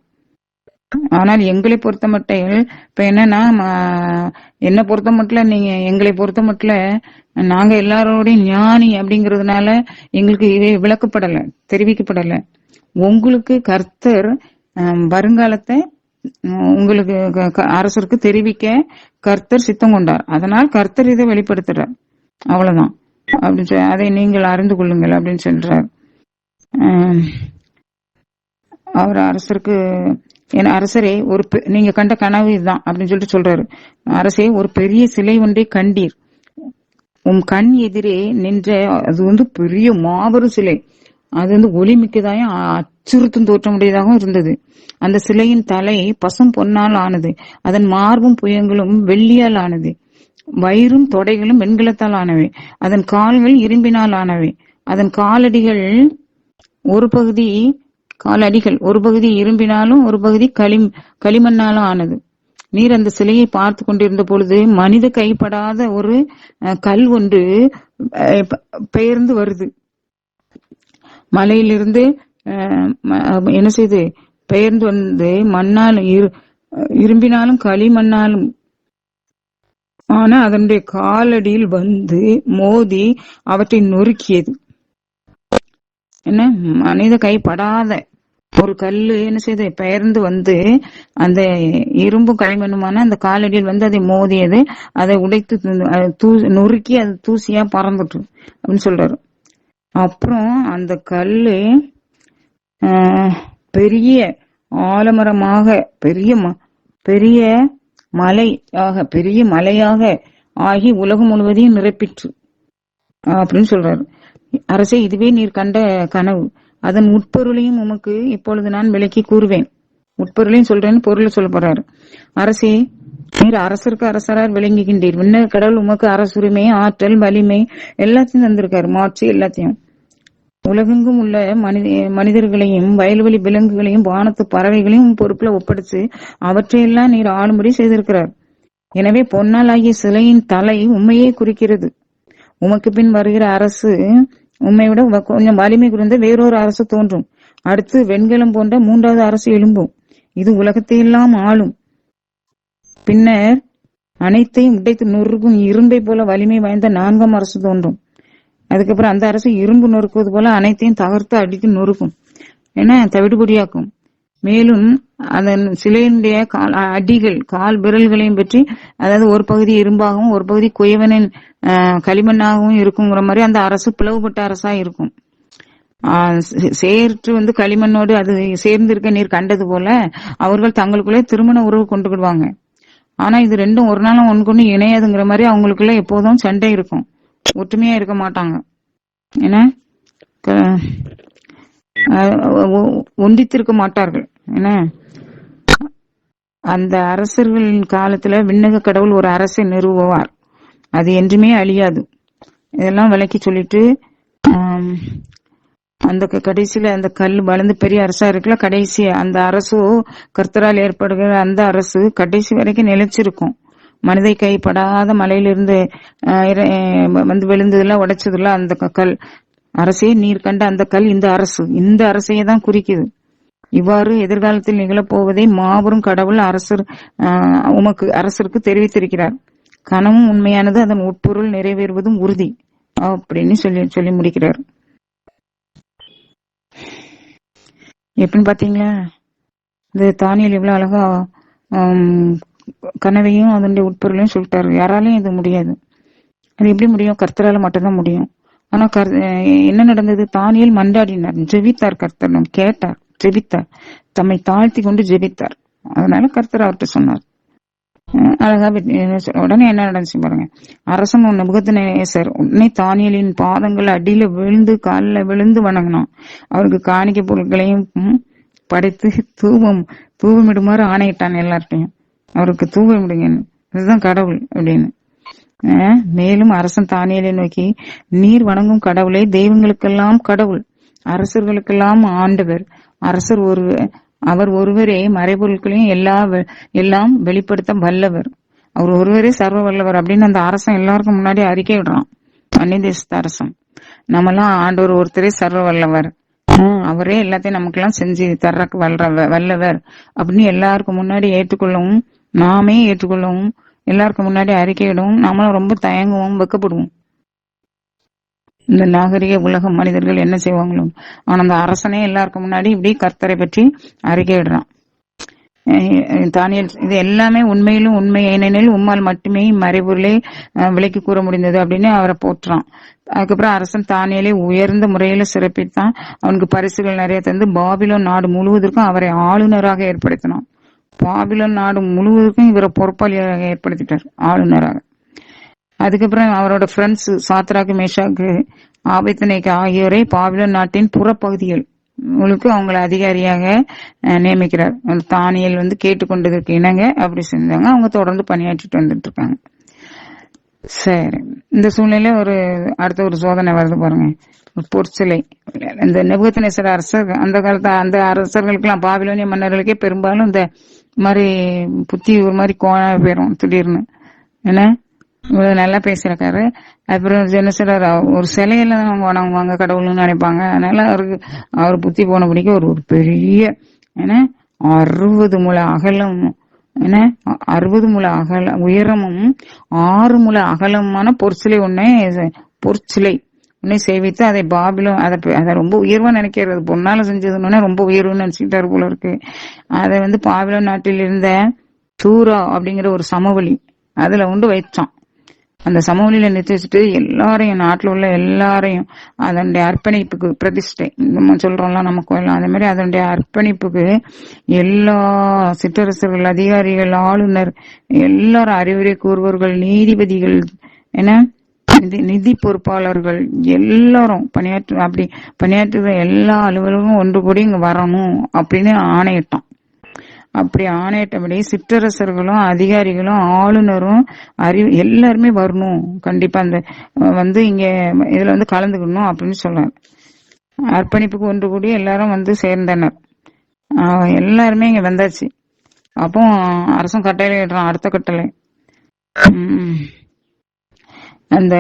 A: ஆனால் எங்களை பொறுத்த மட்டும் இப்ப என்னன்னா, என்ன பொறுத்த மட்டும் நீங்க எங்களை பொறுத்த மட்டும் நாங்க எல்லாரோட ஞானி அப்படிங்கறதுனால எங்களுக்கு இவை விளக்கப்படல, தெரிவிக்கப்படல. உங்களுக்கு கர்த்தர் வருங்காலத்தை உங்களுக்கு அரசருக்கு தெரிவிக்க கர்த்தர் சித்தம் கொண்டார். அதனால் கர்த்தர் இதை வெளிப்படுத்துறார், அவ்வளவுதான் அப்படின்னு சொல்லி அதை நீங்கள் அறிந்து கொள்ளுங்கள் அப்படின்னு சொல்றார். அவர் அரசருக்கு, அரசரே நீங்க கண்ட கனவு இதுதான் அப்படின்னு சொல்லிட்டு சொல்றாரு. அரசே, ஒரு பெரிய சிலை ஒன்றை கண்டீர், உன் கண் எதிரே நின்ற அது பெரிய மாபெரும் சிலை. அது ஒளி மிக்கதாயும் அச்சுறுத்தும் தோற்றமுடையதாகவும் இருந்தது. அந்த சிலையின் தலை பசும் பொன்னால் ஆனது. அதன் மார்பும் புயங்களும் வெள்ளியால் ஆனது. வயிறும் தொடைகளும் வெண்கலத்தால் ஆனவை. அதன் கால்கள் இரும்பினால் ஆனவை. அதன் காலடிகள் ஒரு பகுதி இரும்பினாலும் ஒரு பகுதி களிமண்ணாலும் ஆனது. நீர் அந்த சிலையை பார்த்து கொண்டிருந்த பொழுது மனித கைப்படாத ஒரு கல் ஒன்று பெயர்ந்து வருது. மலையிலிருந்து என்ன செய்து பெயர்ந்து வந்து மண்ணால் இரும்பினாலும் களிமண்ணாலும் ஆனா அதனுடைய காலடியில் வந்து மோதி அவற்றை நொறுக்கியது. என்ன, மனித கைப்படாத ஒரு கல்லு என்ன செய்து பெயர்ந்து வந்து அந்த இரும்பும் களிமண்ணுமான அந்த காலடியில் வந்து அதை மோதியது. அதை உடைத்து நொறுக்கி அது தூசியா பறந்துட்டு அப்படின்னு சொல்றாரு. அப்புறம் அந்த கல்லு பெரிய ஆலமரமாக பெரிய மலையாக ஆகி உலகம் முழுவதையும் நிரப்பிற்று அப்படின்னு சொல்றாரு. அரசே, இதுவே நீர் கண்ட கனவு. அதன் உட்பொருளையும் உமக்கு இப்பொழுது நான் விளக்கி கூறுவேன். உட்பொருளையும் சொல்றேன்னு பொருளை சொல்ல போறாரு. அரசே, நீர் அரசருக்கு அரசரால் விளங்குகின்றீர். விண்ணக கடவுள் உமக்கு அரசுரிமை, ஆற்றல், வலிமை எல்லாத்தையும் தந்திருக்காரு. மாற்றி எல்லாத்தையும் உலகெங்கும் உள்ள மனிதர்களையும் வயல்வெளி விலங்குகளையும் வானத்து பறவைகளையும் பொறுப்புல ஒப்படைச்சு அவற்றையெல்லாம் நீர் ஆளும்படி செய்திருக்கிறார். எனவே பொன்னால் ஆகிய சிலையின் தலை உண்மையே குறிக்கிறது. உமக்கு பின் வருகிற அரசு உண்மை விட கொஞ்சம் வலிமை குறைந்த வேறொரு அரசு தோன்றும். அடுத்து வெண்கலம் போன்ற 3வது அரசு எழும்பும். இது உலகத்தையெல்லாம் ஆளும். பின்னர் அனைத்தையும் உடைத்து நொறுக்கும் இரும்பை போல வலிமை வாய்ந்த 4ஆம் அரசு தோன்றும். அதுக்கப்புறம் அந்த அரசு இரும்பு நொறுக்குவது போல அனைத்தையும் தகர்த்து அடித்து நொறுக்கும், என தவிடுபொடியாக்கும். மேலும் அதன் சிலையினுடைய கால் விரல்களையும் பற்றி, அதாவது ஒரு பகுதி இரும்பாகவும் ஒரு பகுதி குயவனின் களிமண்ணாகவும் இருக்குங்கிற மாதிரி அந்த அரசு பிளவுபட்ட அரசா இருக்கும். சேர்த்து களிமண்ணோடு அது சேர்ந்து இருக்க நீர் கண்டது போல அவர்கள் தங்களுக்குள்ளே திருமண உறவு கொண்டுக்கிடுவாங்க. ஆனா இது ரெண்டும் ஒரு நாளும் ஒன்றுக்கு இணையாதுங்கிற மாதிரி அவங்களுக்குள்ள எப்போதும் சண்டை இருக்கும், ஒற்றுமையா இருக்க மாட்டாங்க. ஏன்னா ஒன்றித்திருக்க மாட்டார்கள். ஏன்னா அந்த அரசர்களின் காலத்துல விண்ணக கடவுள் ஒரு அரசை நிறுவுவார், அது என்றுமே அழியாது. இதெல்லாம் விளக்கி சொல்லிட்டு அந்த கடைசியில அந்த கல் வளர்ந்து பெரிய அரசா இருக்குல்ல, கடைசி அந்த அரசோ கர்த்தரால் ஏற்படுகிற அந்த அரசு கடைசி வரைக்கும் நிலைச்சிருக்கும். மனிதை கைப்படாத மலையிலிருந்து விழுந்ததுல உடைச்சதுல அந்த கல். அரசே, நீர் கண்ட அந்த கல் இந்த அரசையே தான் குறிக்குது. இவ்வாறு எதிர்காலத்தில் நிகழப்போவதை மாபெரும் கடவுள் உமக்கு அரசருக்கு தெரிவித்திருக்கிறார். கனவும் உண்மையானது, அதன் உட்பொருள் நிறைவேறுவதும் உறுதி அப்படின்னு சொல்லி முடிக்கிறார். எப்படின்னு பாத்தீங்களா, இந்த தானியல் எவ்வளவு அழகா கனவையும் அதனுடைய உட்பொருளையும் சொல்லிட்டாரு. யாராலையும் இது முடியாது. அது எப்படி முடியும்? கர்த்தரால மட்டும்தான் முடியும். ஆனா என்ன நடந்தது? தானியல் மன்றாடினார், ஜெபித்தார், கர்த்தர் கேட்டார், ஜெபித்தார், தம்மை தாழ்த்தி கொண்டு ஜெபித்தார். அதனால கர்த்தர் அவர்கிட்ட சொன்னார். அழகா உடனே என்ன நடந்துச்சு பாருங்க. அரசன் நெபுகத்நேசர் உடனே தானியலின் பாதங்கள் அடியில விழுந்து காலில் விழுந்து வணங்கினான். அவருக்கு காணிக்கை பொருட்களையும் படைத்து தூவமிடுமாறு ஆணையிட்டான். எல்லார்ட்டையும் அவருக்கு தூவமிடுங்க, இதுதான் கடவுள் அப்படின்னு. மேலும் அரசன் தானியலை நோக்கி, நீர் வணங்கும் கடவுளை தெய்வங்களுக்கெல்லாம் கடவுள், அரசர்களுக்கெல்லாம் ஆண்டவர், அவர் ஒருவரே மறைபொருட்களையும் எல்லாம் வெளிப்படுத்த வல்லவர், அவர் ஒருவரே சர்வ வல்லவர் அப்படின்னு அந்த அரசன் எல்லாருக்கும் முன்னாடி அறிக்கை விடுறான். அந்நிய தேசத்து அரசன், நம்மெல்லாம் ஆண்டவர் ஒருத்தரே சர்வ வல்லவர், அவரே எல்லாத்தையும் நமக்கெல்லாம் செஞ்சு தர்றக்கு வல்லவர் அப்படின்னு எல்லாருக்கும் முன்னாடி ஏற்றுக்கொள்ளவும், நாமே ஏற்றுக்கொள்ளவும், எல்லாருக்கும் முன்னாடி அறிக்கையிடவும் நாமளும் ரொம்ப தயங்குவோம், வெக்கப்படுவோம். இந்த நாகரிக உலக மனிதர்கள் என்ன செய்வாங்களோ. ஆனா அந்த அரசனே எல்லாருக்கும் முன்னாடி இப்படி கர்த்தரை பற்றி அறிக்கையிடுறான். தானியல், இது எல்லாமே உண்மையிலும் உண்மை, ஏனெனில் உம்மால் மட்டுமே மறைபொருளை விலைக்கு கூற முடிந்தது அப்படின்னு அவரை போற்றுறான். அதுக்கப்புறம் அரசன் தானியலை உயர்ந்த முறையில சிறப்பித்தான். அவனுக்கு பரிசுகள் நிறைய தந்து பாபிலோன் நாடு முழுவதற்கும் அவரை ஆளுநராக ஏற்படுத்தினான். பாபிலோன் நாடு முழுவதற்கும் இவரை பொறுப்பாளியாக ஏற்படுத்திட்டார், ஆளுநராக. அதுக்கப்புறம் அவரோட ஃப்ரெண்ட்ஸ் சாத்ராக்கு, மேஷாக்கு, ஆபேத்நேகோ ஆகியோரை பாபிலோன் நாட்டின் புறப்பகுதிகள் உங்களுக்கு அவங்கள அதிகாரியாக நியமிக்கிறார். தானியேல் கேட்டுக்கொண்டதற்கு இணங்க அப்படி செஞ்சாங்க. அவங்க தொடர்ந்து பணியாற்றிட்டு வந்துட்டு இருக்காங்க. சரி, இந்த சூழ்நிலை அடுத்த ஒரு சோதனை வருது பாருங்க. பொற்சிலை. இந்த நேபுகாத்நேசர் அரசர் அந்த காலத்து அந்த அரசர்களுக்கெல்லாம், பாபிலோனிய மன்னர்களுக்கே பெரும்பாலும் இந்த மாதிரி புத்தி ஒரு மாதிரி கோண போயிரும் திடீர்னு. என்ன இவ்வளவு நல்லா பேசுறக்காரு. அப்புறம் என்ன சொல்றாரு, ஒரு சிலையில அவங்க வணங்குவாங்க கடவுள்னு நினைப்பாங்க. அதனால அவர் புத்தி போன பிடிக்க ஒரு பெரிய என்ன 60 முழ அகலம், என்ன 60 முழ அகல உயரமும் 6 முழ அகலமான பொற்சிலை உன்னை சேவித்து அதை பாபிலோன் அதை ரொம்ப உயர்வா நினைக்கிறது. பொன்னால செஞ்சதுன்னு ரொம்ப உயர்வுன்னு நினைச்சுக்கிட்டாரு போல இருக்கு. அதை பாபிலோன் நாட்டில் இருந்த தூரா அப்படிங்கிற ஒரு சமவெளி அதுல வைச்சான். அந்த சமவெளியில நிறுத்தி வச்சுட்டு எல்லாரையும், நாட்டுல உள்ள எல்லாரையும் அதனுடைய அர்ப்பணிப்புக்கு பிரதிஷ்டை நம்ம சொல்றோம்ல நம்ம கோயில், அதே மாதிரி அதனுடைய அர்ப்பணிப்புக்கு எல்லா சிற்றரசர்கள், அதிகாரிகள், ஆளுநர் எல்லாரும், அறிவுரை கூறுவர்கள், நீதிபதிகள், என்ன நிதி பொறுப்பாளர்கள் எல்லாரும் பணியாற்றுற எல்லா அலுவலர்களும் ஒன்று கூடி இங்க வரணும் அப்படின்னு ஆணையிட்டான். அப்படி ஆணையிட்டபடி சிற்றரசர்களும், அதிகாரிகளும், ஆளுநரும், எல்லாருமே வரணும் கண்டிப்பா அந்த இங்க இதுல கலந்துக்கணும் அப்படின்னு சொல்றாங்க. அர்ப்பணிப்புக்கு ஒன்று கூடி எல்லாரும் சேர்ந்தனர். எல்லாருமே இங்க வந்தாச்சு. அப்போ அரசும் கட்டளை இடுறான். அடுத்த கட்டளை, அந்த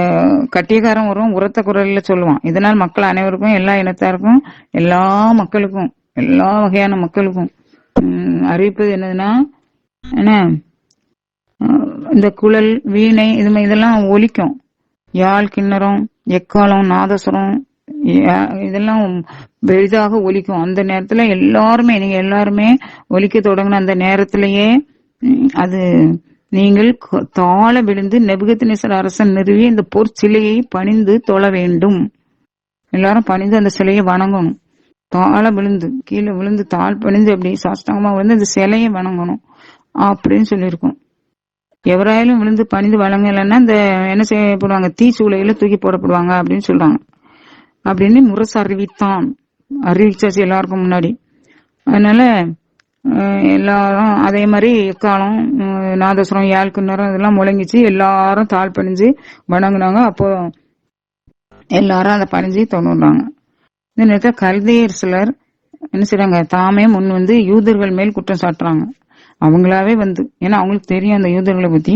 A: கட்டியக்காரன் வரும் உரத்த குரல்ல சொல்லுவான், இதனால் மக்கள் அனைவருக்கும், எல்லா இனத்தாருக்கும், எல்லா மக்களுக்கும், எல்லா வகையான மக்களுக்கும் அறிவிப்பது என்னதுன்னா, என்ன இந்த குழல், வீணை இதெல்லாம் ஒலிக்கும். யாழ், கிண்ணறம், எக்காலம், நாதசுரம் இதெல்லாம் பெரிதாக ஒலிக்கும். அந்த நேரத்துல நீங்க எல்லாருமே ஒலிக்க தொடங்கின அந்த நேரத்திலேயே அது நீங்கள் தாழ விழுந்து நேபுகாத்நேசர் அரசன் நிறுவி இந்த பொற்சிலையை பணிந்து தொழ வேண்டும். எல்லாரும் பணிந்து அந்த சிலையை வணங்கணும். தாழ விழுந்து, கீழே விழுந்து தாழ் பணிந்து அப்படி சாஷ்டாங்கமா அந்த சிலையை வணங்கணும் அப்படின்னு சொல்லியிருக்கோம். எவராயிலும் விழுந்து பணிந்து வணங்கலைன்னா இந்த என்ன செய்யப்படுவாங்க, தீச்சூளையில தூக்கி போடப்படுவாங்க அப்படின்னு சொல்றாங்க. அப்படின்னு முரசு அறிவிச்சாச்சு எல்லாருக்கும் முன்னாடி. அதனால எல்லாரும் அதே மாதிரி எக்காலம், நாதசுரம், யாழ், கிண்ணறம் இதெல்லாம் முழங்கிச்சு. எல்லாரும் தாழ் பணிஞ்சு வணங்குனாங்க. அப்போ எல்லாரும் அதை பணிஞ்சு தொண்ணுறாங்க. இந்த நேரத்தில் கல்தேயர் சிலர் என்ன செய்றாங்க, தாமே முன் யூதர்கள் மேல் குற்றம் சாட்டுறாங்க. அவங்களாவே ஏன்னா அவங்களுக்கு தெரியும் அந்த யூதர்களை பத்தி.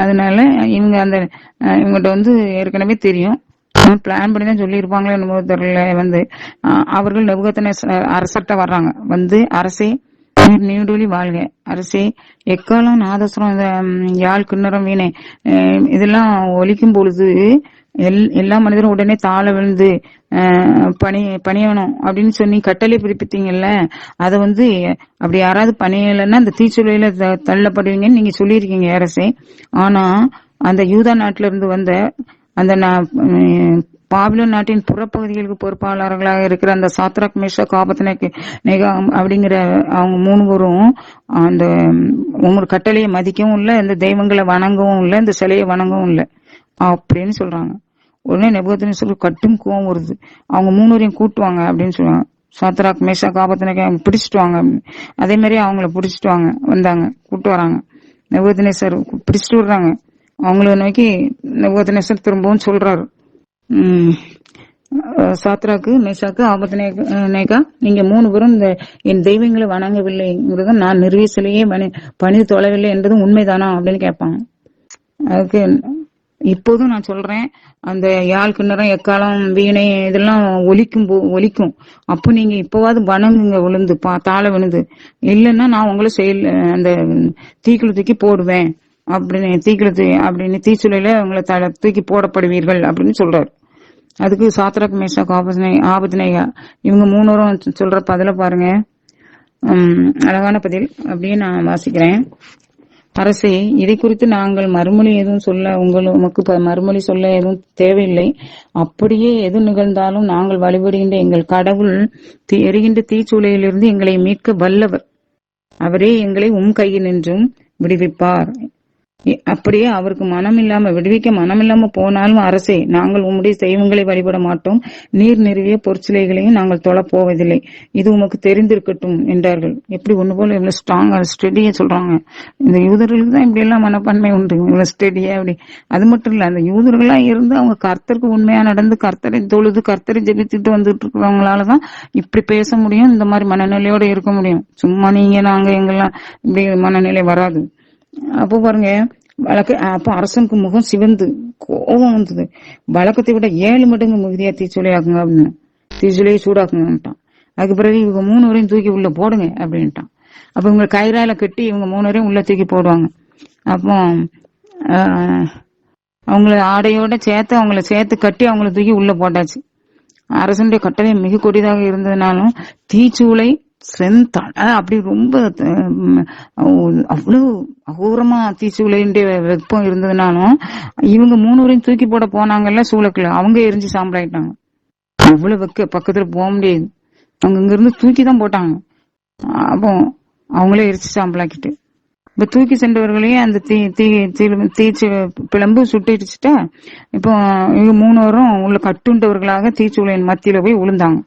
A: அதனால இவங்ககிட்ட ஏற்கனவே தெரியும், பிளான் பண்ணி தான் சொல்லியிருப்பாங்களே என்னமோ தெரியல. அவர்கள் நேபுகாத்நேசர் அரசர்கிட்ட வர்றாங்க. அரசே நீடூழி வாழ்க, அரசே எக்காலம், நாதசுரம், யாழ், கிண்ணறம், வீணை இதெல்லாம் ஒலிக்கும் பொழுது எல்லா மனிதரும் உடனே தாழ விழுந்து பணியணும் அப்படின்னு சொல்லி கட்டளை பிறப்பித்தீங்கல்ல. அதை அப்படி யாராவது பணியலைன்னா அந்த தீச்சுளையில தள்ளப்படுவீங்கன்னு நீங்க சொல்லியிருக்கீங்க அரசே. ஆனா அந்த யூதா நாட்டில இருந்து வந்த அந்த பாபிலோன் நாட்டின் புறப்பகுதிகளுக்கு பொறுப்பாளர்களாக இருக்கிற அந்த சாத்ராக், மேஷாக், ஆபேத்நேகோ அப்படிங்கிற அவங்க 3 பேரும் அந்த உங்களோட கட்டளையை மதிக்கவும் இல்லை, இந்த தெய்வங்களை வணங்கவும் இல்லை, இந்த சிலையை வணங்கவும் இல்லை அப்படின்னு சொல்றாங்க. உடனே நேபுகாத்நேசருக்கு கட்டும் கோவம் வருது. அவங்க 3 பேரையும் கூட்டுவாங்க அப்படின்னு சொல்லுவாங்க. சாத்ராக், மேஷாக், ஆபேத்நேகோ அவங்க பிடிச்சிட்டு வாங்க. அதே மாதிரி அவங்கள பிடிச்சிட்டு வந்தாங்க, கூட்டு வராங்க. நேபுகாத்நேசர் பிடிச்சிட்டு விடுறாங்க. அவங்கள நோக்கி நேபுகாத்நேசர் திரும்பவும் சொல்றாரு, சாத்ராக்கு, மேஷாக்கு, ஆபேத்நேகோ நீங்க 3 பேரும் என் தெய்வங்களை வணங்கவில்லைங்கிறத நான் நிறுவிய சிலையே பணிந்து தொழவில்லை என்பதும் உண்மைதானா அப்படின்னு கேட்பாங்க. அதுக்கு இப்போதும் நான் சொல்றேன், அந்த யாழ், கிண்ணறம், எக்காலம், வீணை இதெல்லாம் ஒலிக்கும். அப்போ நீங்க இப்பவாது வணங்குங்க, விழுந்து தாழ விழுந்து. இல்லைன்னா நான் உங்களை அந்த தீக்குள்ள தூக்கி போடுவேன் அப்படின்னு தீச்சுளையில உங்களை தூக்கி போடப்படுவீர்கள் அப்படின்னு சொல்றாரு. அதுக்கு சாத்ராக், மேஷாக், ஆபேத்நேகோ இவங்க 3 பேரும் சொல்ற பதில பாருங்க. அழகான பதில் அப்படியே நான் வாசிக்கிறேன். அரசே, இதை குறித்து நாங்கள் மறுமொழி எதுவும் உமக்கு மறுமொழி சொல்ல எதுவும் தேவையில்லை. அப்படியே எது நிகழ்ந்தாலும் நாங்கள் வழிபடுகின்ற எங்கள் கடவுள் எரிகின்ற தீச்சூளையிலிருந்து எங்களை மீட்க வல்லவர். அவரே எங்களை கையில் நின்றும் விடுவிப்பார். அப்படியே அவருக்கு மனம் இல்லாம விடுவிக்க மனம் இல்லாம போனாலும் அரசே, நாங்கள் உம்முடைய தெய்வங்களை வழிபட மாட்டோம், நீர் நிறுவிய பொற்சிலைகளையும் நாங்கள் தொழப் போவதில்லை, இது உமக்கு தெரிந்திருக்கட்டும் என்றார்கள். எப்படி ஒண்ணு போல இவ்வளவு ஸ்ட்ராங்கா ஸ்டெடியா சொல்றாங்க. இந்த யூதர்களுக்கு தான் இப்படி எல்லாம் மனப்பான்மை உண்டு, இவ்வளவு ஸ்டெடியா அப்படி. அது மட்டும் இல்ல, அந்த யூதர்களா இருந்து அவங்க கர்த்தருக்கு உண்மையா நடந்து கர்த்தரை தொழுது கர்த்தரை ஜெபிச்சுட்டு வந்துட்டு இருக்கிறவங்களாலதான் இப்படி பேச முடியும், இந்த மாதிரி மனநிலையோட இருக்க முடியும். சும்மா நீங்க நாங்க எங்கெல்லாம் இப்படி மனநிலை வராது. அப்போ பாருங்க, அப்ப அரசனுக்கு முகம் சிவந்து கோபம் வந்தது. வழக்கத்தை விட 7 மடங்கு மிகுதியா தீச்சுளையாக்குங்க அப்படின்னு, தீச்சுளையை சூடாக்குங்கன்ட்டான். அதுக்கு பிறகு இவங்க 3 வரையும் தூக்கி உள்ள போடுங்க அப்படின்ட்டான். அப்ப இவங்க கயிறால கட்டி இவங்க 3 வரையும் உள்ள தூக்கி போடுவாங்க. அப்போ அவங்கள ஆடையோட சேர்த்து அவங்கள சேர்த்து கட்டி அவங்கள தூக்கி உள்ள போட்டாச்சு. அரசனுடைய கட்டளை மிக கொடிதாக இருந்ததுனாலும் தீச்சூளை சென்றாள். அப்படி ரொம்ப அவ்வளவு அகோரமா தீச்சூளைன்ற வெப்பம் இருந்ததுனாலும் இவங்க 3 வரையும் தூக்கி போட போனாங்கல்ல சூளக்குள்ள, அவங்க எரிஞ்சு சாம்பலாயிட்டாங்க. அவ்வளவு பக்கத்துல போக முடியாது, அவங்க இங்க இருந்து தூக்கி தான் போட்டாங்க. அப்போ அவங்களே எரிச்சு சாம்பலாக்கிட்டு இப்ப தூக்கி சென்றவர்களையும் அந்த தீச்சு பிளம்பு சுட்டுச்சுட்டா, இப்போ இவங்க 3 வரும் உள்ள கட்டுண்டவர்களாக தீச்சூளையின் மத்தியில போய் விழுந்தாங்க.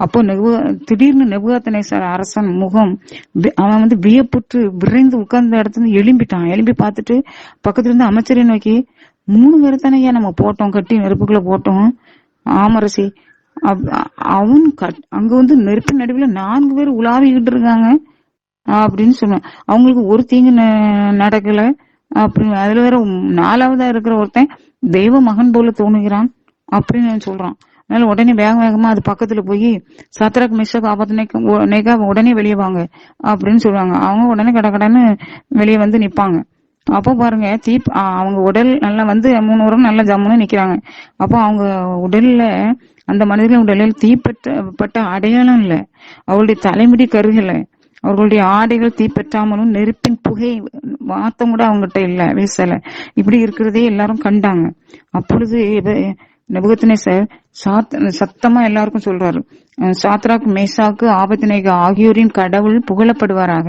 A: அப்போ திடீர்னு நெபுகாத்நேசர் அரசன் முகம் அவன் வியப்புற்று விரைந்து உட்கார்ந்த இடத்துல எழும்பிட்டான். எழும்பி பார்த்துட்டு பக்கத்துல இருந்து அமைச்சரை நோக்கி, 3 பேர் தானே நம்ம போட்டோம், கட்டி நெருப்புக்குள்ள போட்டோம். ஆமரசி, அவன் அங்க நெருப்பு நடுவுல 4 பேர் உலாவிக்கிட்டு இருக்காங்க அப்படின்னு சொன்னான். அவங்களுக்கு ஒரு தீங்கு நடக்கல அப்படின்னு. அதுல வேற 4வதா இருக்கிற ஒருத்தன் தெய்வ மகன் போல தோணுகிறான் அப்படின்னு சொல்றான். அதனால உடனே வேகமா அது பக்கத்துல போய் சத்ராக் மேஷாக் ஆபத்நேகோ உடனே வெளியே வாங்க அப்படின்னு சொல்லுவாங்க. அவங்க உடனே கடன்னு வெளியே வந்து நிப்பாங்க. அப்போ பாருங்க, அவங்க உடல் நல்லா 3 வரும் நல்லா ஜம்முன்னு நிக்கிறாங்க. அப்போ அவங்க உடல்ல, அந்த மனிதர்கள் உடலில் தீப்பட்ட அடையாளம் இல்ல, அவளுடைய தலைமுடி கருகல, அவர்களுடைய ஆடைகள் தீப்பற்றாமலும் நெருப்பின் புகை வாத்தம் கூட அவங்ககிட்ட இல்ல, வீசல. இப்படி இருக்கிறதே எல்லாரும் கண்டாங்க. அப்பொழுது நெபுகாத்நேசர் சத்தமா எல்லாருக்கும் சொல்றாரு, சாத்ராக் மேஷாக்கு ஆபத்நேகோ ஆகியோரின் கடவுள் புகழப்படுவாராக.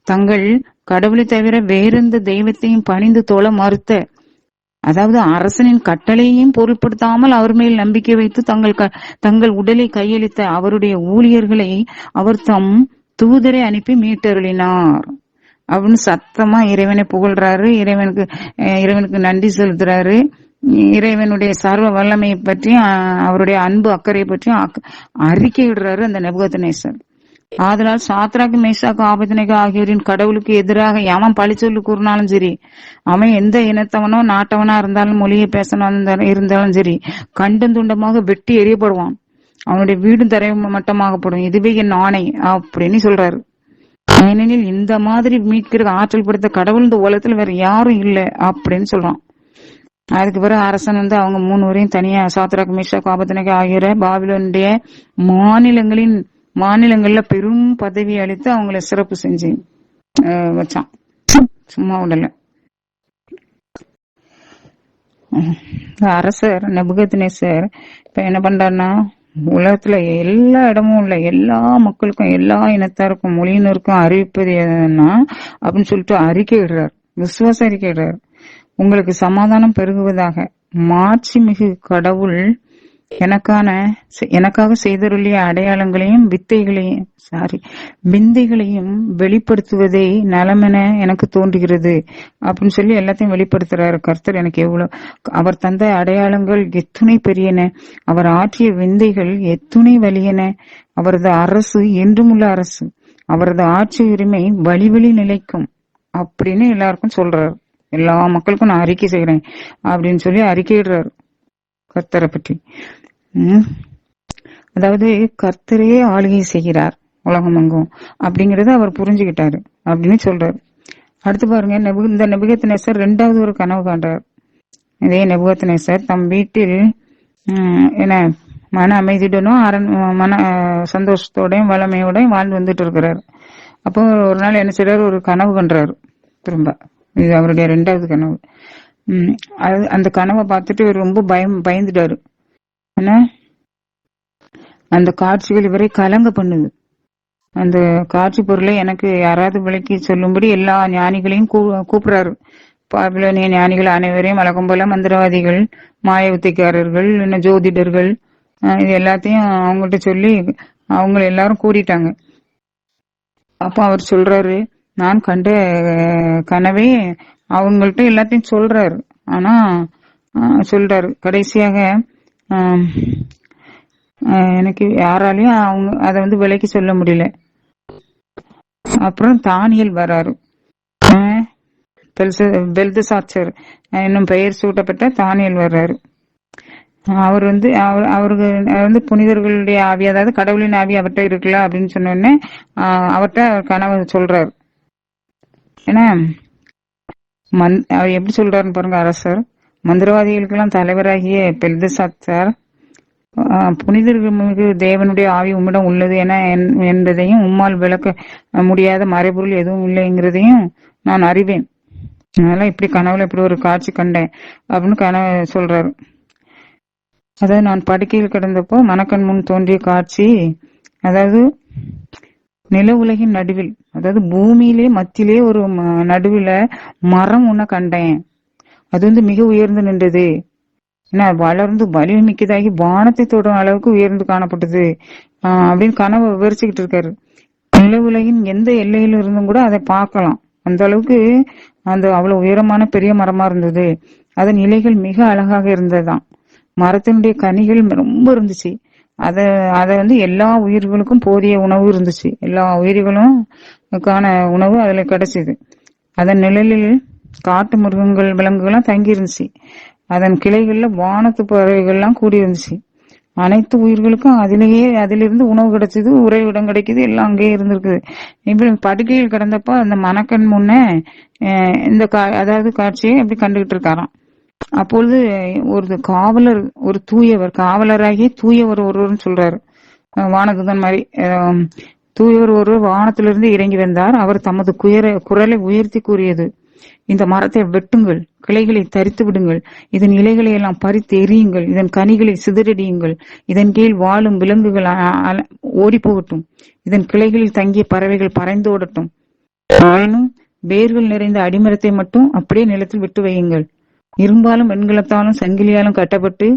A: தங்கள் கடவுளை தவிர வேறெந்த தெய்வத்தையும் பணிந்து தொழ மறுத்த, அதாவது அரசனின் கட்டளையையும் பொருட்படுத்தாமல் அவர் மேல் நம்பிக்கை வைத்து தங்கள் உடலை கையளித்த அவருடைய ஊழியர்களை அவர் தம் தூதரை அனுப்பி மீட்டருளினார் அப்படின்னு சத்தமா இறைவனை புகழ்றாரு. இறைவனுக்கு நன்றி செலுத்துறாரு. இறைவனுடைய சர்வ வல்லமையை பற்றியும் அவருடைய அன்பு அக்கறை பற்றியும் அறிக்கையிடுறாரு அந்த நெபுகாத்நேசர். ஆதலால் சாத்ராக் மேஷாக் ஆபத்நேகோ ஆகியோரின் கடவுளுக்கு எதிராக எவன் பழி சொல்லி கூறினாலும் சரி, அவன் எந்த இனத்தவனோ நாட்டவனா இருந்தாலும், மொழியை பேசணும் இருந்தாலும் சரி, கண்டம் துண்டமாக வெட்டி எறியப்படுவான். அவனுடைய வீடும் தரை மட்டமாகப்படும். இதுவே என் ஆணை அப்படின்னு சொல்றாரு. ஏனெனில் இந்த மாதிரி மீட்கிற ஆற்றல் படுத்த கடவுள் இந்த உலகத்துல வேற யாரும் இல்லை அப்படின்னு சொல்றான். அதுக்கு பிறகு அரசன் அவங்க 3 வரையும் தனியா சாத்ராக் மேஷாக் ஆபத்நேகோ ஆகியோர பாபிலோனுடைய மாநிலங்கள்ல பெரும் பதவி அளித்து அவங்கள சிறப்பு செஞ்சு வச்சான். சும்மா விடல. அரசர் நெபுகாத்நேசர் இப்ப என்ன பண்றாருன்னா, உலகத்துல எல்லா இடமும் உள்ள எல்லா மக்களுக்கும் எல்லா இனத்தாருக்கும் மொழியினருக்கும் அறிவிப்பது எதுன்னா அப்படின்னு சொல்லிட்டு அறிக்கையிடுறார், விசுவாச அறிக்கையிடுறார். உங்களுக்கு சமாதானம் பெருகுவதாக, மாட்சி மிகு கடவுள் எனக்காக செய்தருளிய அடையாளங்களையும் விந்தைகளையும் வெளிப்படுத்துவதே நலமென எனக்கு தோன்றுகிறது அப்படின்னு சொல்லி எல்லாத்தையும் வெளிப்படுத்துறாரு கர்த்தர். எனக்கு எவ்வளவு அவர் தந்த அடையாளங்கள் எத்துணை பெரியன, அவர் ஆற்றிய விந்தைகள் எத்துணை வலியன. அவரது அரசு என்றும் உள்ள அரசு, அவரது ஆட்சி உரிமை வழி நிலைக்கும் அப்படின்னு எல்லாருக்கும் சொல்றாரு. எல்லா மக்களுக்கும் நான் அறிக்கை செய்யறேன் அப்படின்னு சொல்லி அறிக்கையிடுறாரு கர்த்தரை பற்றி. அதாவது கர்த்தரே ஆளுகை செய்கிறார் உலகம் எங்கும் அப்படிங்கறத அவர் புரிஞ்சுக்கிட்டாரு அப்படின்னு சொல்றாரு. அடுத்து பாருங்க, இந்த நெபுகாத்நேசர் 2வது ஒரு கனவு காண்றார். இதே நெபுகாத்நேசர் தம் வீட்டில் என்ன மன அமைதியுடனும் மன சந்தோஷத்தோடையும் வளமையோடையும் வாழ்ந்து வந்துட்டு இருக்கிறார். அப்போ ஒரு நாள் என்ன செய்யறாரு, ஒரு கனவு கண்டாரு. திரும்ப இது அவருடைய 2வது கனவு. அந்த கனவை பார்த்துட்டு ரொம்ப பயந்துட்டாரு. ஏன்னா அந்த காட்சிகள் இவரை கலங்க பண்ணுது. அந்த காட்சி பொருளை எனக்கு யாராவது விளக்கி சொல்லும்படி எல்லா ஞானிகளையும் கூப்பிடுறாரு. பாபிலோனிய ஞானிகள் அனைவரையும் வழக்கம் போல மந்திரவாதிகள், மாய வித்தைக்காரர்கள், இன்னும் ஜோதிடர்கள், இது எல்லாத்தையும் அவங்கள்ட்ட சொல்லி அவங்க எல்லாரும் கூடிட்டாங்க. அப்ப அவர் சொல்றாரு, நான் கண்ட கனவே அவங்கள்ட்ட எல்லாத்தையும் சொல்றாரு. ஆனா சொல்றாரு கடைசியாக, ஆம், எனக்கு யாராலையும் அவங்க அதை விலைக்கு சொல்ல முடியல. அப்புறம் தானியல் வராரு. பெல்தசாச்சர் என்னும் பெயர் சூட்டப்பட்ட தானியல் வர்றாரு. அவர் அவருக்கு புனிதர்களுடைய ஆவி, அதாவது கடவுளின் ஆவி அவர்கிட்ட இருக்குல்ல அப்படின்னு சொன்ன உடனே அவர்கிட்ட கனவு சொல்றாரு. ஏன்னா அவர் எப்படி சொல்றாருன்னு பாருங்க. அரசர் மந்திரவாதிகளுக்கெல்லாம் தலைவராகிய பெல்தசாச்சார், புனிதர்கள் மீது தேவனுடைய ஆவி உம்மிடம் உள்ளது என என்பதையும், உம்மால் விளக்க முடியாத மறைபொருள் எதுவும் இல்லைங்கிறதையும் நான் அறிவேன். அதனால இப்படி கனவுல இப்படி ஒரு காட்சி கண்டேன் அப்படின்னு கனவு சொல்றாரு. அதாவது நான் படுக்கையில் கிடந்தப்போ மனக்கண் முன் தோன்றிய காட்சி, அதாவது நில உலகின் நடுவில், அதாவது பூமியிலே மத்தியிலே ஒரு நடுவுல மரம் ஒண்ண கண்டேன். அது மிக உயர்ந்து நின்றது. ஏன்னா வளர்ந்து வலிமை மிக்கதாகி வானத்தை தொடும் அளவுக்கு உயர்ந்து காணப்பட்டது அப்படின்னு கனவை விவரிச்சுக்கிட்டு இருக்காரு. நில உலகின் எந்த எல்லையில இருந்தும் கூட அதை பார்க்கலாம். அந்த அளவுக்கு அந்த அவ்வளவு உயரமான பெரிய மரமா இருந்தது. அதன் இலைகள் மிக அழகாக இருந்ததுதான். மரத்தினுடைய கனிகள் ரொம்ப இருந்துச்சு. அத எல்லா உயிர்களுக்கும் போதிய உணவு இருந்துச்சு. எல்லா உயிர்களும் உணவு அதுல கிடைச்சது. அதன் நிழலில் காட்டு மிருகங்கள், விலங்குகள்லாம் தங்கி இருந்துச்சு. அதன் கிளைகள்ல வானத்து பறவைகள்லாம் கூடி இருந்துச்சு. அனைத்து உயிர்களுக்கும் அதிலிருந்து உணவு கிடைச்சது, உறைவிடம் கிடைக்குது, எல்லாம் அங்கேயே இருந்திருக்குது. இப்ப படுக்கையில் கிடந்தப்ப அந்த மனக்கண் முன்ன இந்த அதாவது காட்சியை எப்படி கண்டுகிட்டு இருக்காராம். அப்பொழுது ஒரு காவலர், ஒரு தூயவர், காவலராகி தூயவர் ஒருவர்னு சொல்றாரு. வானதுதன் மாதிரி தூயவர் ஒருவர் வானத்திலிருந்து இறங்கி வந்தார். அவர் தமது குரலை உயர்த்தி கூறியது, இந்த மரத்தை வெட்டுங்கள், கிளைகளை தரித்து விடுங்கள், இதன் இலைகளை எல்லாம் பறித்து எரியுங்கள், இதன் கனிகளை சிதறடியுங்கள், இதன் கீழ் வாழும் விலங்குகள் ஓடி போகட்டும், இதன் கிளைகளில் தங்கிய பறவைகள் பறந்து ஓடட்டும். ஆயினும் வேர்கள் நிறைந்த அடிமரத்தை மட்டும் அப்படியே நிலத்தில் விட்டு வையுங்கள். இரும்பாலும் வெண்கலத்தாலும் சங்கிலியாலும் கட்டப்பட்டு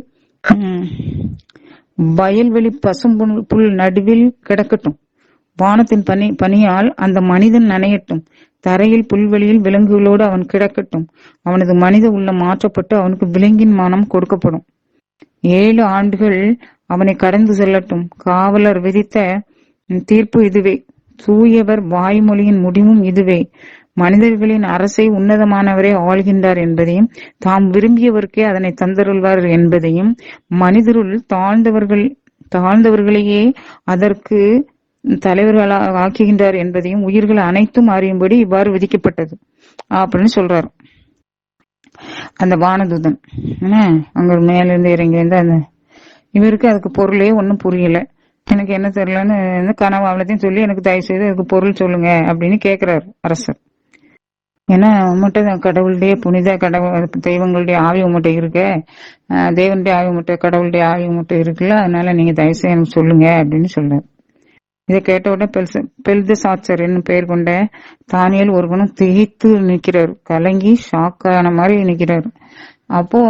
A: வயல்வெளி பசும் புல் நடுவில் கிடக்கட்டும். வானத்தின் பனியால் அந்த மனிதன் நனையட்டும். தரையில் புல்வெளியில் விலங்குகளோடு அவன் கிடக்கட்டும். அவனது மனித உள்ளம் மாற்றப்பட்டு அவனுக்கு விலங்கின் மானம் கொடுக்கப்படும். 7 ஆண்டுகள் அவனை கடந்து செல்லட்டும். காவலர் விதித்த தீர்ப்பு இதுவே. தூயவர் வாய்மொழியின் முடிவும் இதுவே. மனிதர்களின் அரசை உன்னதமானவரே ஆள்கின்றார் என்பதையும், தாம் விரும்பியவருக்கே அதனை தந்தருள்வார் என்பதையும், மனிதருள் தாழ்ந்தவர்களையே அதற்கு தலைவர்களாக ஆக்குகின்றார் என்பதையும் உயிர்கள் அனைத்தும் அறியும்படி இவ்வாறு விதிக்கப்பட்டது அப்படின்னு சொல்றாரு அந்த வானதூதன். அங்க மேல இருந்து இறங்கி வந்து அந்த இவருக்கு அதுக்கு பொருளே ஒன்னும் புரியல. எனக்கு என்ன தெரியலன்னு கனவு அவ்வளத்தையும் சொல்லி எனக்கு தயவு செய்து அதுக்கு பொருள் சொல்லுங்க அப்படின்னு கேக்குறாரு அரசர். ஏன்னா உங்கள்கிட்ட கடவுளுடைய புனித தெய்வங்களுடைய ஆவி உங்கள்கிட்ட இருக்க, தேவனுடைய ஆவி உங்கள்கிட்ட, கடவுளுடைய ஆவி உங்கள்கிட்ட இருக்குல்ல, அதனால நீங்க தயவு செய்து எனக்கு சொல்லுங்க அப்படின்னு சொல்றாரு. இதை கேட்ட உடனே பெல்தசாச்சர் என்னும் பெயர் கொண்ட தானியல் ஒருவனும் திகைத்து நிற்கிறார். கலங்கி ஷாக்கான மாதிரி நிற்கிறார். அப்போ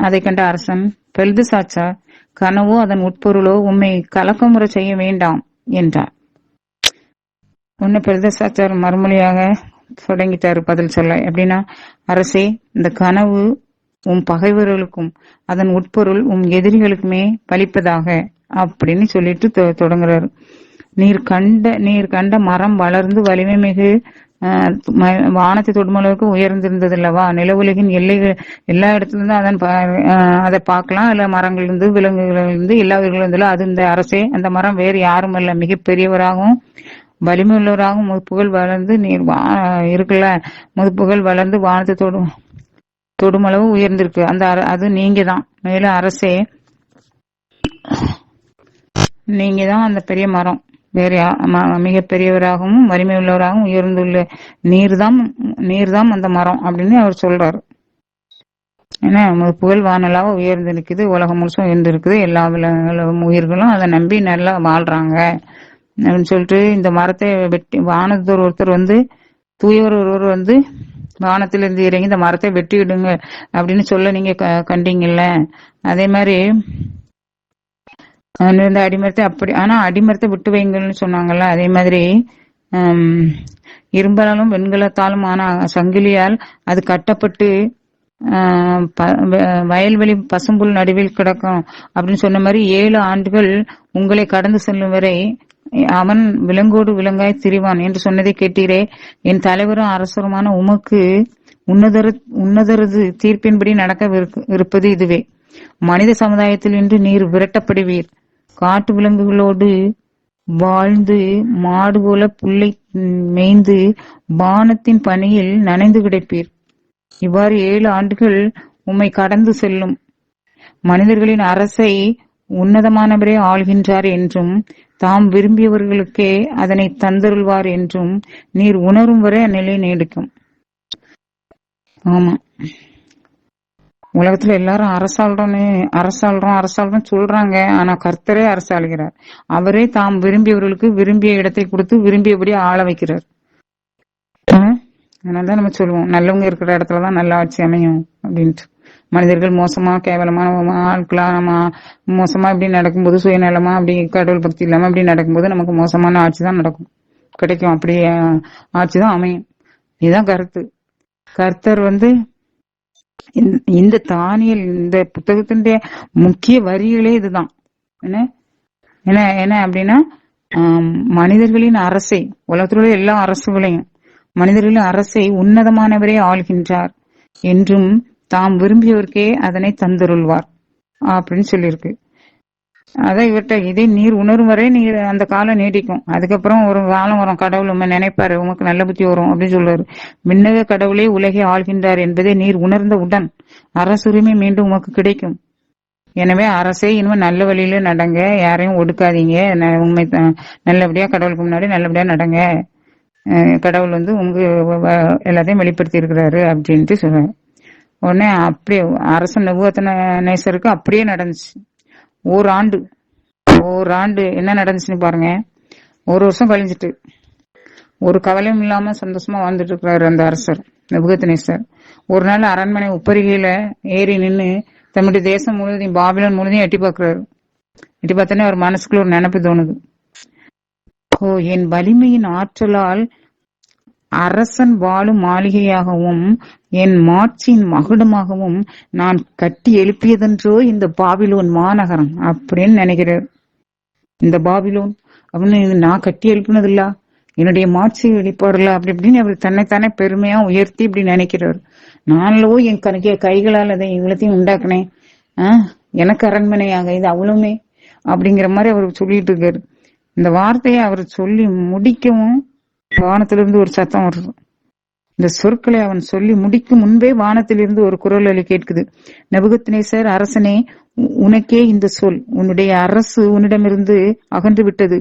A: அதை கண்ட அரசன், பெல்தசாச்சர், கனவோ அதன் உட்பொருளோ உம்மை கலக்கமுறை செய்ய வேண்டாம் என்றார். உன்னை பெல்தசாச்சர் மறுமொழியாக தொடங்கிட்டாரு பதில் சொல்ல. எப்படின்னா, அரசே, இந்த கனவு உம் பகைவர்களுக்கும் அதன் உட்பொருள் உம் எதிரிகளுக்குமே பலிப்பதாக அப்படின்னு சொல்லிட்டு தொடங்குறாரு. நீர் கண்ட மரம் வளர்ந்து வலிமை மிகு வானத்தை தொடுமளவுக்கு உயர்ந்திருந்தது அல்லவா? நில உலகின் எல்லைகள் எல்லா இடத்துல இருந்து அதை பார்க்கலாம். இல்ல மரங்கள் இருந்து, விலங்குகள் இருந்து, எல்லா உயிர்களும் இருந்தல. அது இந்த அரசே, அந்த மரம் வேறு யாரும் அல்ல, மிகப்பெரியவராகவும் வலிமை உள்ளவராகவும் முதுப்புகள் வளர்ந்து நீர் இருக்குல்ல, முதுப்புகள் வளர்ந்து வானத்தை தொடுமளவு உயர்ந்திருக்கு. அது நீங்க தான். மேலும் அரசே, நீங்க தான் அந்த பெரிய மரம். வேற மிக பெரியவராகவும் வலிமை உள்ளவராகவும் உயர்ந்துள்ள நீர்தான் அந்த மரம் அப்படின்னு அவர் சொல்றாரு. ஏன்னா புகழ் வானலாக உயர்ந்து இருக்குது, உலகம் முழுசும் உயர்ந்து இருக்குது, எல்லா உயிர்களும் அதை நம்பி நல்லா வாழ்றாங்க அப்படின்னு சொல்லிட்டு இந்த மரத்தை வெட்டி வானத்தூர் ஒருத்தர் தூயவர் ஒருவர் வானத்திலிருந்து இறங்கி இந்த மரத்தை வெட்டிவிடுங்க அப்படின்னு சொல்ல நீங்க கண்டீங்கல்ல. அதே மாதிரி இந்த அடிமரத்தை அப்படி, ஆனா அடிமரத்தை விட்டு வைங்கள்னு சொன்னாங்கல்ல. அதே மாதிரி இரும்பலாலும் வெண்கலத்தாலும் ஆன சங்கிலியால் அது கட்டப்பட்டு வயல்வெளி பசும்புல் நடுவில் கிடக்கும் அப்படின்னு சொன்ன மாதிரி 7 ஆண்டுகள் உங்களை கடந்து செல்லும் வரை அவன் விலங்கோடு விலங்காய் திரிவான் என்று சொன்னதை கேட்டீரே. என் தலைவரும் அரசருமான உமக்கு உன்னதரது தீர்ப்பின்படி நடக்க இருப்பது இதுவே. மனித சமுதாயத்தில் இன்று நீர் விரட்டப்படுவீர். காட்டு விலங்குகளோடு வாழ்ந்து மாடு போல புல்லை மேய்ந்து வானத்தின் பனியில் நனைந்து கிடப்பீர். இவ்வாறு 7 ஆண்டுகள் உம்மை கடந்து செல்லும். மனிதர்களின் அரசை உன்னதமானவரே ஆள்கின்றார் என்றும் தாம் விரும்பியவர்களுக்கே அதனை தந்தருள்வார் என்றும் நீர் உணரும் வரை அந்நிலை நீடிக்கும். ஆமா, உலகத்துல எல்லாரும் அரசாள்றோம் சொல்றாங்க. ஆனா கர்த்தரே அரசாளுகிறார். அவரே தாம் விரும்பியவர்களுக்கு விரும்பிய இடத்தை கொடுத்து விரும்பியபடி ஆள வைக்கிறார். அதனாலதான் நம்ம சொல்லுவோம், நல்லவங்க இருக்கிற இடத்துலதான் நல்ல ஆட்சி அமையும் அப்படின்ட்டு. மனிதர்கள் மோசமா கேவலமான ஆட்களா நம்ம மோசமா இப்படி நடக்கும்போது, சுயநலமா அப்படி கடவுள் பக்தி இல்லாம அப்படி நடக்கும்போது நமக்கு மோசமான ஆட்சி தான் நடக்கும், கிடைக்கும். அப்படி ஆட்சிதான் அமையும். இதுதான் கருத்து. கர்த்தர் இந்த தானியல் இந்த புத்தகத்தினுடைய முக்கிய வரிகளே இதுதான். என்ன அப்படின்னா, மனிதர்களின் அரசை, உலகத்திலுள்ள எல்லா அரசுகளையும் மனிதர்களின் அரசை உன்னதமானவரே ஆள்கின்றார் என்றும் தாம் விரும்பியவர்க்கே அதனை தந்தருள்வார் அப்படின்னு சொல்லியிருக்கு. அதான் இவர்கிட்ட இதை நீர் உணரும் வரை நீர் அந்த காலம் நீடிக்கும். அதுக்கப்புறம் ஒரு காலம் வரும், கடவுள் உண்மை நினைப்பாரு, உமக்கு நல்ல புத்தி வரும் அப்படின்னு சொல்லுவாரு. விண்ணக கடவுளே உலகை ஆள்கின்றார் என்பதை நீர் உணர்ந்த உடன் அரசுரிமை மீண்டும் உமக்கு கிடைக்கும். எனவே அரசே இனிமே நல்ல வழியில நடங்க, யாரையும் ஒடுக்காதீங்க, உண்மை நல்லபடியா கடவுளுக்கு முன்னாடி நல்லபடியா நடங்க. கடவுள் உங்க எல்லாத்தையும் வெளிப்படுத்தி இருக்கிறாரு அப்படின்ட்டு சொல்றாரு. உடனே அப்படியே அரசன் நெபுகத்நேசருக்கு அப்படியே நடந்துச்சு. ஓராண்டு என்ன நடந்துச்சுன்னு பாருங்க. 1 வருஷம் கழிஞ்சிட்டு ஒரு கவலையும் இல்லாம சந்தோஷமா வாழ்ந்துட்டு இருக்கிறாரு அந்த அரசர் நெபுகத்நேசர். ஒரு நாள் அரண்மனை உப்பரிகையில ஏறி நின்று தம்முடைய தேசம் முழுவதையும், பாபிலோன் முழுவதையும் எட்டி பார்க்கிறாரு. எட்டி பார்த்தோன்னே அவர் மனசுக்குள்ள ஒரு நினைப்பு தோணுது. என் வலிமையின் ஆற்றலால் அரசன் வாழும் மாளிகையாகவும் என் மாட்சியின் மகுடமாகவும் நான் கட்டி எழுப்பியதென்றோ இந்த பாபிலோன் மாநகரம் அப்படின்னு நினைக்கிறார். இந்த பாபிலோன் அப்படின்னு நான் கட்டி எழுப்பினதில்ல, என்னுடைய மாட்சி வெளிப்பாடுல அப்படி இப்படின்னு அவர் தன்னைத்தானே பெருமையா உயர்த்தி இப்படி நினைக்கிறார். நானோ என் கைகளால் அதை இவ்வளத்தையும் உண்டாக்குனேன், எனக்கு அரண்மனையாக இது அவ்வளவுமே அப்படிங்கிற மாதிரி அவர் சொல்லிட்டு இருக்காரு. இந்த வார்த்தையை அவர் சொல்லி முடிக்கவும் வானத்திலிருந்து ஒரு சத்தம் வருது. இந்த சொற்களை அவன் சொல்லி முடிக்கும் முன்பே வானத்திலிருந்து ஒரு குரல் ஒலி கேட்குது. நெபுகத்நேசர் அரசனே, உனக்கே இந்த சொல், உன்னுடைய அரசு உன்னிடமிருந்து அகன்று விட்டது.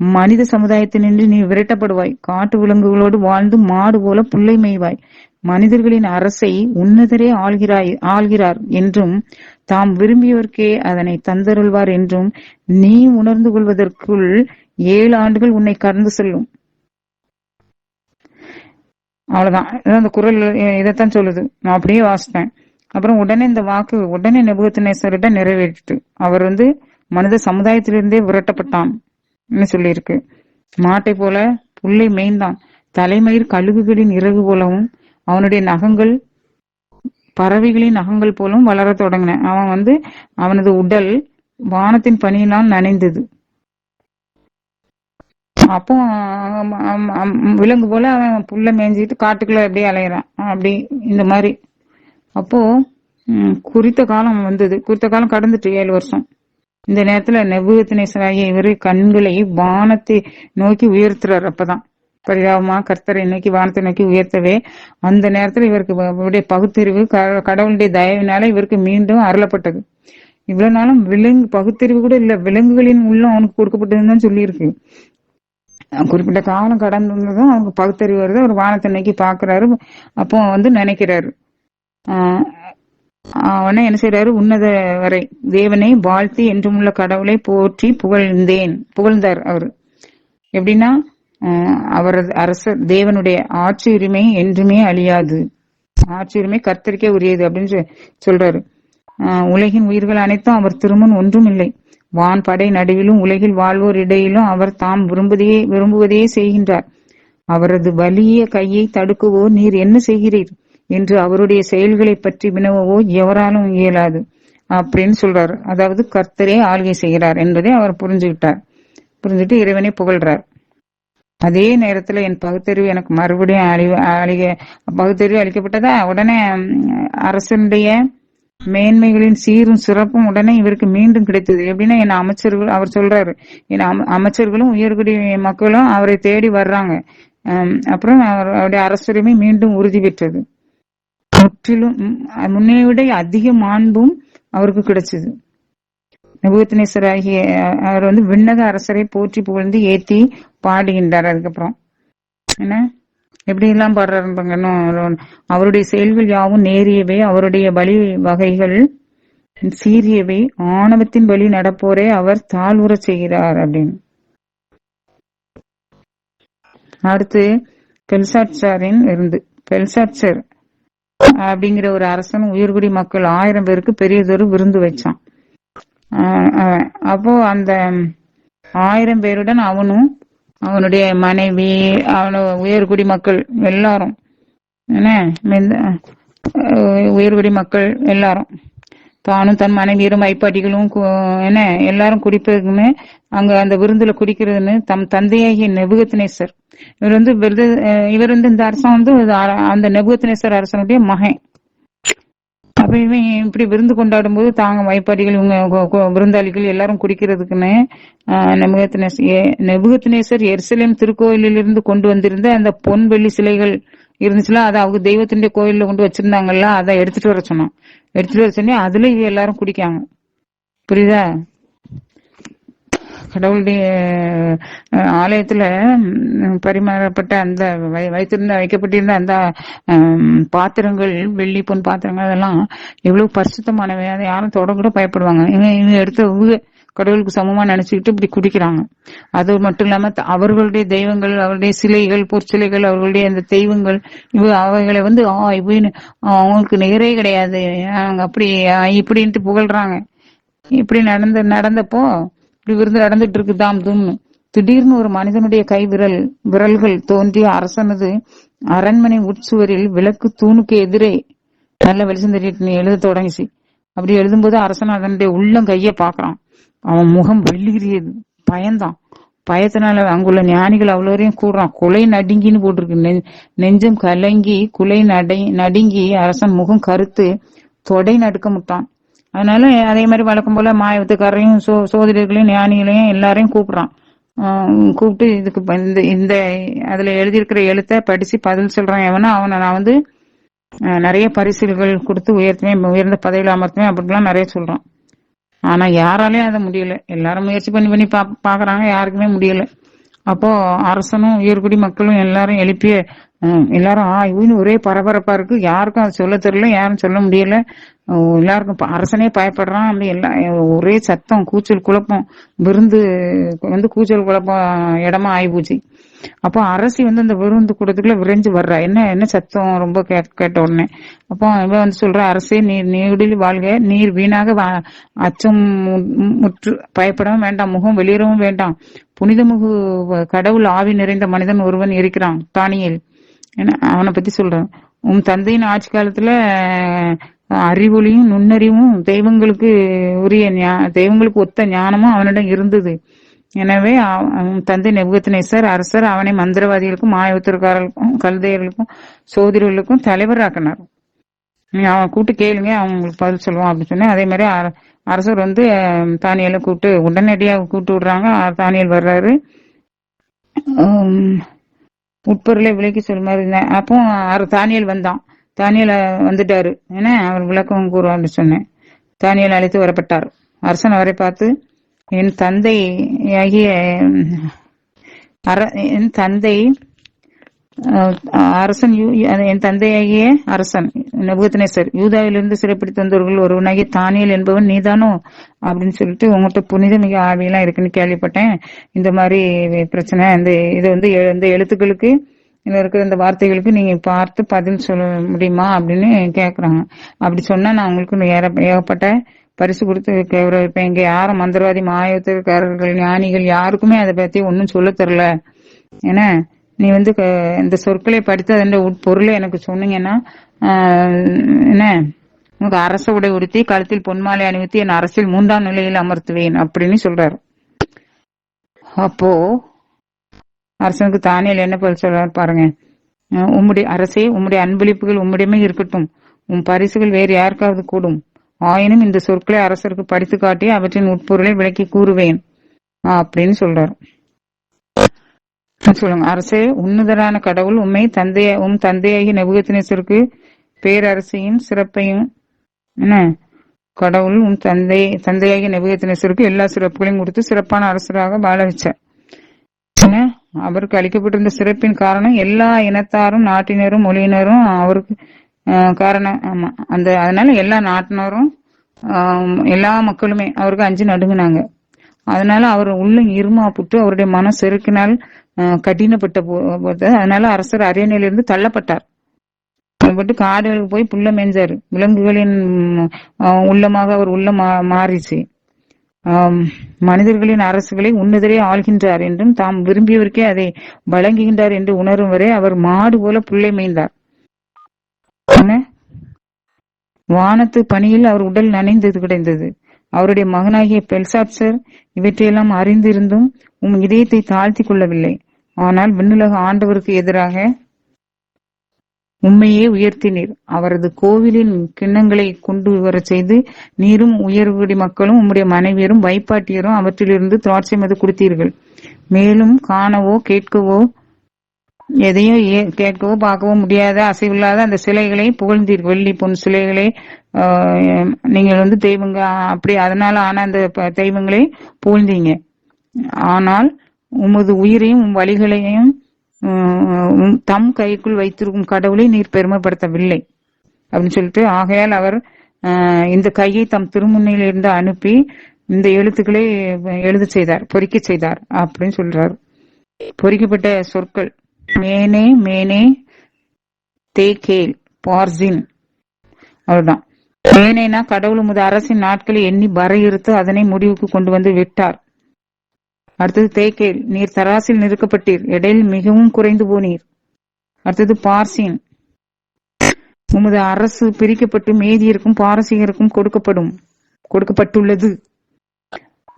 A: மனித சமுதாயத்தினின்று நீ விரட்டப்படுவாய். காட்டு விலங்குகளோடு வாழ்ந்து மாடு போல புல்லை மேய்வாய். மனிதர்களின் அரசை உன்னதரே ஆள்கிறார் என்றும் தாம் விரும்பியவர்க்கே அதனை தந்தருள்வார் என்றும் நீ உணர்ந்து கொள்வதற்குள் 7 ஆண்டுகள் உன்னை கடந்து செல்லும். அவ்வளவுதான். அந்த குரல் இதைத்தான் சொல்லுது. நான் அப்படியே வாசித்தேன். அப்புறம் உடனே இந்த வாக்கு உடனே நெபுகத்நேசர்கிட்ட நிறைவேறிட்டு அவர் மனித சமுதாயத்திலிருந்தே விரட்டப்பட்டான் சொல்லியிருக்கு. மாட்டை போல புல்லை மேய்ந்தான். தலைமயிர் கழுகுகளின் இறகு போலவும் அவனுடைய நகங்கள் பறவைகளின் நகங்கள் போலவும் வளர தொடங்கின. அவன் அவனது உடல் வானத்தின் பனியினால் நனைந்தது. அப்போ விலங்கு போல அவன் புல்ல மேய்ஞ்சிட்டு காட்டுக்குள்ள அப்படியே அலையிறான். அப்படி இந்த மாதிரி. அப்போ குறித்த காலம் வந்தது. குறித்த காலம் கடந்துட்டு 7 வருஷம். இந்த நேரத்துல நெபுகத்நேசராகிய இவரு கண்களை வானத்தை நோக்கி உயர்த்துறாரு. அப்பதான் பரிதாபமா கர்த்தரை நோக்கி வானத்தை நோக்கி உயர்த்தவே அந்த நேரத்துல இவருக்கு பகுத்தறிவு கடவுளுடைய தயவினால இவருக்கு மீண்டும் அருளப்பட்டது. இவ்வளவு நாளும் பகுத்தறிவு கூட இல்ல, விலங்குகளின் உள்ளம் அவனுக்கு கொடுக்கப்பட்டதுன்னு சொல்லி இருக்கு. குறிப்பிட்ட காலம் கடந்ததும் அவங்க பகுத்தறிவு வருது. ஒரு வானத்தை நோக்கி பாக்குறாரு. அப்போ நினைக்கிறாரு. அவனை என்ன செய்யறாரு, உன்னத வரை தேவனை வாழ்த்தி என்றும் உள்ள கடவுளை போற்றி புகழ்ந்தார் அவரு. எப்படின்னா அவரது அரசர் தேவனுடைய ஆட்சி உரிமை என்றுமே அழியாது. ஆட்சி உரிமை கர்த்தருக்கே உரியது அப்படின்னு சொல்றாரு. உலகின் உயிர்கள் அனைத்தும் அவர் திருமுன் ஒன்றும் இல்லை. வான் படை நடுவிலும் உலகில் வாழ்வோர் இடையிலும் அவர் தாம் விரும்புவதையே செய்கின்றார். அவரது வலிய கையை தடுக்கவோ நீர் என்ன செய்கிறீர் என்று அவருடைய செயல்களை பற்றி வினவவோ எவராலும் இயலாது அப்படின்னு சொல்றாரு. அதாவது கர்த்தரே ஆளுகை செய்கிறார் என்பதை அவர் புரிஞ்சுட்டு இறைவனை புகழ்றார். அதே நேரத்துல என் பகுத்தறிவு எனக்கு மறுபடியும் பகுத்தறிவு அளிக்கப்பட்டதா உடனே அரசனுடைய மேன்மைகளின் சீரும் சிறப்பும் உடனே இவருக்கு மீண்டும் கிடைத்தது. எப்படின்னா என் அமைச்சர்கள், அவர் சொல்றாரு, என் அமைச்சர்களும் உயர்குடி மக்களும் அவரை தேடி வர்றாங்க. அப்புறம் அவருடைய அரசுரிமை மீண்டும் உறுதி பெற்றது. முற்றிலும் முன்னை விட அதிக மாண்பும் அவருக்கு கிடைச்சது. நெபுகத்நேசர் ஆகிய அவர் விண்ணக அரசரை போற்றி புகழ்ந்து ஏத்தி பாடுகின்றார். அதுக்கப்புறம் என்ன எப்படி எல்லாம் பாடுறாரு. அவருடைய செயல்கள் யாவும் நேரியவை, அவருடைய பலி வகைகள் சீரியவை, ஆணவத்தின் வழி நடப்போரே அவர் தாழ்வுற செய்கிறார் அப்படின்னு. அடுத்து பெல்சாட்சாரின் இருந்து பெல்சாட்சர் அப்படிங்கிற ஒரு அரசன் உயர்குடி மக்கள் 1000 பேருக்கு பெரியதொரு விருந்து வச்சான். அப்போ அந்த 1000 பேருடன் அவனும் அவனுடைய மனைவி உயர்குடி மக்கள் எல்லாரும் உயர்குடி மக்கள் எல்லாரும் தானும் தன் மனைவியரும் மைப்பாட்டிகளும் எல்லாரும் குடிப்பதுக்குமே அங்க அந்த விருந்துல குடிக்கிறதுன்னு தம் தந்தையாகிய நெபுகத்நேசர் இவர் இந்த அரசன் அந்த நெபுகத்நேசர் அரசனுடைய மகன். அப்ப இவன் இப்படி விருந்து கொண்டாடும் போது தாங்க மைப்பாட்டிகள் இவங்க விருந்தாளிகள் எல்லாரும் குடிக்கிறதுக்குன்னு நெபுகத்நேசர் எருசலேம் திருக்கோயிலிருந்து கொண்டு வந்திருந்த அந்த பொன் வெள்ளி சிலைகள் இருந்துச்சுல, அதை அவங்க தெய்வத்தினுடைய கோயில்ல கொண்டு வச்சிருந்தாங்கல்ல, அதை எடுத்துட்டு வர சொன்னேன். அதுல இவ எல்லாரும் குடிக்காங்க. புரியுதா? கடவுளுடைய ஆலயத்துல பரிமாறப்பட்ட அந்த வைக்கப்பட்டிருந்த அந்த பாத்திரங்கள், வெள்ளி பொன் பாத்திரங்கள், அதெல்லாம் எவ்வளவு பரிசுத்தமானவை. அதை யாரும் தொட கூட பயப்படுவாங்க. இவங்க எடுத்த கடவுளுக்கு சமமா நினைச்சுக்கிட்டு இப்படி குடிக்கிறாங்க. அது மட்டும் இல்லாம அவர்களுடைய தெய்வங்கள், அவருடைய சிலைகள், பொற்சிலைகள், அவர்களுடைய அந்த தெய்வங்கள் அவைகளை அவங்களுக்கு நிகரே கிடையாது, அப்படி இப்படின்ட்டு புகழ்றாங்க. இப்படி நடந்தப்போ இப்படி விருந்து நடந்துட்டு இருக்கு தாம் தூம்னு. திடீர்னு ஒரு மனிதனுடைய விரல்கள் தோன்றி அரசனது அரண்மனை உட்சுவரில் விளக்கு தூணுக்கு எதிரே நல்ல வெளிச்சம் தெரியிட்டு எழுத தொடங்கிச்சு. அப்படி எழுதும்போது அரசன் அதனுடைய உள்ளம் கைய பாக்குறான். அவன் முகம் வெளியேறியது. பயத்தினால அங்குள்ள ஞானிகள் அவ்வளோரையும் கூடுறான். கொலை நடுங்கின்னு போட்டிருக்கு. நெஞ்சம் கலங்கி குலை நடுங்கி அரசன் முகம் கருத்து தொடை நடுக்க முட்டான். அதனால அதே மாதிரி வழக்கம் போல மாயத்துக்காரையும் சோதரிகளையும் ஞானிகளையும் எல்லாரையும் கூப்பிடுறான். கூப்பிட்டு இதுக்கு இந்த அதுல எழுதியிருக்கிற எழுத்த படிச்சு பதில் சொல்றான். எவனா அவனை நான் நிறைய பரிசுகள் கொடுத்து உயர்ந்த பதவியில் அமர்த்துவேன் அப்படிலாம் நிறைய சொல்றான். ஆனா யாராலையும் அதை முடியல. எல்லாரும் முயற்சி பண்ணி பாக்குறாங்க, யாருக்குமே முடியல. அப்போ அரசனும் உயர்குடி மக்களும் எல்லாரும் எழுப்பிய எல்லாரும் இவனு ஒரே பரபரப்பா இருக்கு. யாருக்கும் அது சொல்ல தெரியல, யாரும் சொல்ல முடியல. எல்லாருக்கும் அரசனே பயப்படுறான். அப்படி ஒரே சத்தம், கூச்சல் குழப்பம். விருந்து கூச்சல் குழப்பம் இடமா ஆயிப்போச்சு. அப்போ அரசி அந்த விருந்து கூடத்துக்குள்ள விரைஞ்சு வர்றா. என்ன சத்தம் ரொம்ப கேட்ட உடனே அப்போ இவன் சொல்ற, அரசே நீர் நீடில் வாழ்க, நீர் வீணாக அச்சம் முற்று பயப்படவும் வேண்டாம், முகம் வெளியேறவும் வேண்டாம். புனிதமுகு கடவுள் ஆவி நிறைந்த மனிதன் ஒருவன் இருக்கிறான், தானியேல். அவனை பத்தி சொல்றான். உன் தந்தையின் ஆட்சி காலத்துல அறிவொளியும் நுண்ணறிவும் தெய்வங்களுக்கு ஒத்த ஞானமும் அவனிடம் இருந்தது. எனவே தந்தை நெபுகத்நேசர் அரசர் அவனை மந்திரவாதிகளுக்கும் மாயத்திற்காரர்களுக்கும் கல்தையர்களுக்கும் சோதரிகளுக்கும் தலைவராக்கினார். அவன் கூப்பிட்டு கேளுங்க, அவங்களுக்கு பதில் சொல்லுவான் அப்படின்னு சொன்னேன். அதே மாதிரி அரசர் தானியலை கூப்பிட்டு உடனடியாக கூப்பிட்டு விடுறாங்க. தானியல் வர்றாரு. உட்பொருளை விலைக்கு சொல்லுமாறு. அப்போ தானியல் வந்துட்டாரு. ஏன்னா அவர் விளக்கம் கூறுவான்னு சொன்னேன். தானியல் அழைத்து வரப்பட்டார். அரசன் அவரை பார்த்து, என் தந்தை அரசன் என் தந்தையாகிய அரசன் நெபுகத்நேசர் யூதாவிலிருந்து சிறைப்பிடித்து வந்தவர்கள் ஒருவனாகிய தானியேல் என்பவன் நீதானோ அப்படின்னு சொல்லிட்டு உங்கள்கிட்ட புனித மிக ஆவியெல்லாம் இருக்குன்னு கேள்விப்பட்டேன். இந்த மாதிரி பிரச்சனை இது வந்து இந்த எழுத்துக்களுக்கு இதுல இருக்கிற இந்த வார்த்தைகளுக்கு நீங்க பார்த்து பதில் சொல்ல முடியுமா அப்படின்னு கேக்குறாங்க. அப்படி சொன்னா நான் உங்களுக்கு ஏகப்பட்ட பரிசு கொடுத்து கௌரவிப்பேன். இங்க யாரும் மந்திரவாதி மாயத்திற்காரர்கள் ஞானிகள் யாருக்குமே அதை பத்தி ஒன்னும் சொல்ல தரல. ஏன்னா நீ வந்து இந்த சொற்களை படித்து அதன் உட்பொருளை எனக்கு சொன்னீங்கன்னா என்ன உனக்கு அரச உடை உடுத்தி கழுத்தில் பொன்மாலை அணிவித்து என் அரசியல் 3ஆம் நிலையில் அமர்த்துவேன் அப்படின்னு சொல்றாரு. அப்போ அரசனுக்கு தானியேல் என்ன பதில் சொல்றாரு பாருங்க. உம்முடைய அரசே, உம்முடைய அன்பளிப்புகள் உம்முடையமே இருக்கட்டும், உன் பரிசுகள் வேறு யாருக்காவது கூடும். ஆயினும் இந்த சொற்களை அரசருக்கு படித்து காட்டி அவற்றின் உட்பொருளை விளக்கி கூறுவேன் அப்படின்னு சொல்றாரு. சொல்லுங்க. அரசே, உன்னதரான கடவுள் உம் தந்தையாகி நெபுகத்நேசருக்கு பேரரசையும் சிறப்பையும் என்ன கடவுள் உம் தந்தையாகி நெபுகத்நேசருக்கு எல்லா சிறப்புகளையும் கொடுத்து சிறப்பான அரசராக வாழ வச்சார். அவருக்கு அளிக்கப்பட்டிருந்த சிறப்பின் காரணம் எல்லா இனத்தாரும் நாட்டினரும் மொழியினரும் அவருக்கு காரணம். ஆமா, அதனால எல்லா நாட்டினரும் எல்லா மக்களுமே அவருக்கு அஞ்சு நடுங்கினாங்க. அதனால அவர் உள்ள இருமா புட்டு அவருடைய மனம் செருக்கினால் கடினப்பட்ட போது அதனால அரசர் அரியணையிலிருந்து தள்ளப்பட்டார். காடுகளுக்கு போய் புல்ல மேய்ஞ்சாரு. விலங்குகளின் உள்ளமாக அவர் உள்ள மாறிச்சு. மனிதர்களின் அரசுகளை உன்னதரே ஆள்கின்றார் என்றும் தாம் விரும்பியவருக்கே அதை வழங்குகின்றார் என்று உணரும் வரை அவர் மாடு போல புல்லை மேய்ந்தார். வானத்து பணியில் அவர் உடல் நனைந்தது கிடைந்தது. அவருடைய மகனாகிய பெல்சாத்சர் இவற்றையெல்லாம் அறிந்திருந்தும் உம் இதயத்தை தாழ்த்தி கொள்ளவில்லை. ஆனால் விண்ணுலக ஆண்டவருக்கு எதிராக உண்மையே உயர்த்தினீர். அவரது கோவிலின் கிண்ணங்களை கொண்டு வர செய்து நீரும் உயர்குடி மக்களும் உம்முடைய மனைவியரும் வைப்பாட்டியரும் அவற்றிலிருந்து திராட்சை மது குடித்தீர்கள். மேலும் காணவோ கேட்கவோ எதையும் கேட்கவோ பார்க்கவோ முடியாத அசைவில்லாத அந்த சிலைகளை புகழ்ந்தீர்கள். வெள்ளி பொன் சிலைகளை நீங்கள் வந்து தெய்வங்க அப்படி அதனால ஆன அந்த தெய்வங்களை புகழ்ந்தீங்க. ஆனால் உமது உயிரையும் உம் வழிகளையும் தம் கைக்குள் வைத்திருக்கும் கடவுளை நீர் பெருமைப்படுத்தவில்லை அப்படின்னு சொல்லிட்டு, ஆகையால் அவர் இந்த கையை தம் திருமுன்னில் இருந்து அனுப்பி இந்த எழுத்துக்களை எழுத செய்தார், பொறிக்க செய்தார் அப்படின்னு சொல்றாரு. பொறிக்கப்பட்ட சொற்கள் மேனே மேனே தேகேல் பார்சின். அவ்வளவுதான். மேனேனா கடவுள் உமது அரசின் நாட்களை எண்ணி வரையறுத்து அதனை முடிவுக்கு கொண்டு வந்து விட்டார். அடுத்தது தேக்கேல், நீர் தராசில் நிறுக்கப்பட்டீர், எடையில் மிகவும் குறைந்து போனீர். அடுத்தது பார்சின், உமது அரசு பிரிக்கப்பட்டு மேதியருக்கும் பாரசீகருக்கும் கொடுக்கப்பட்டுள்ளது.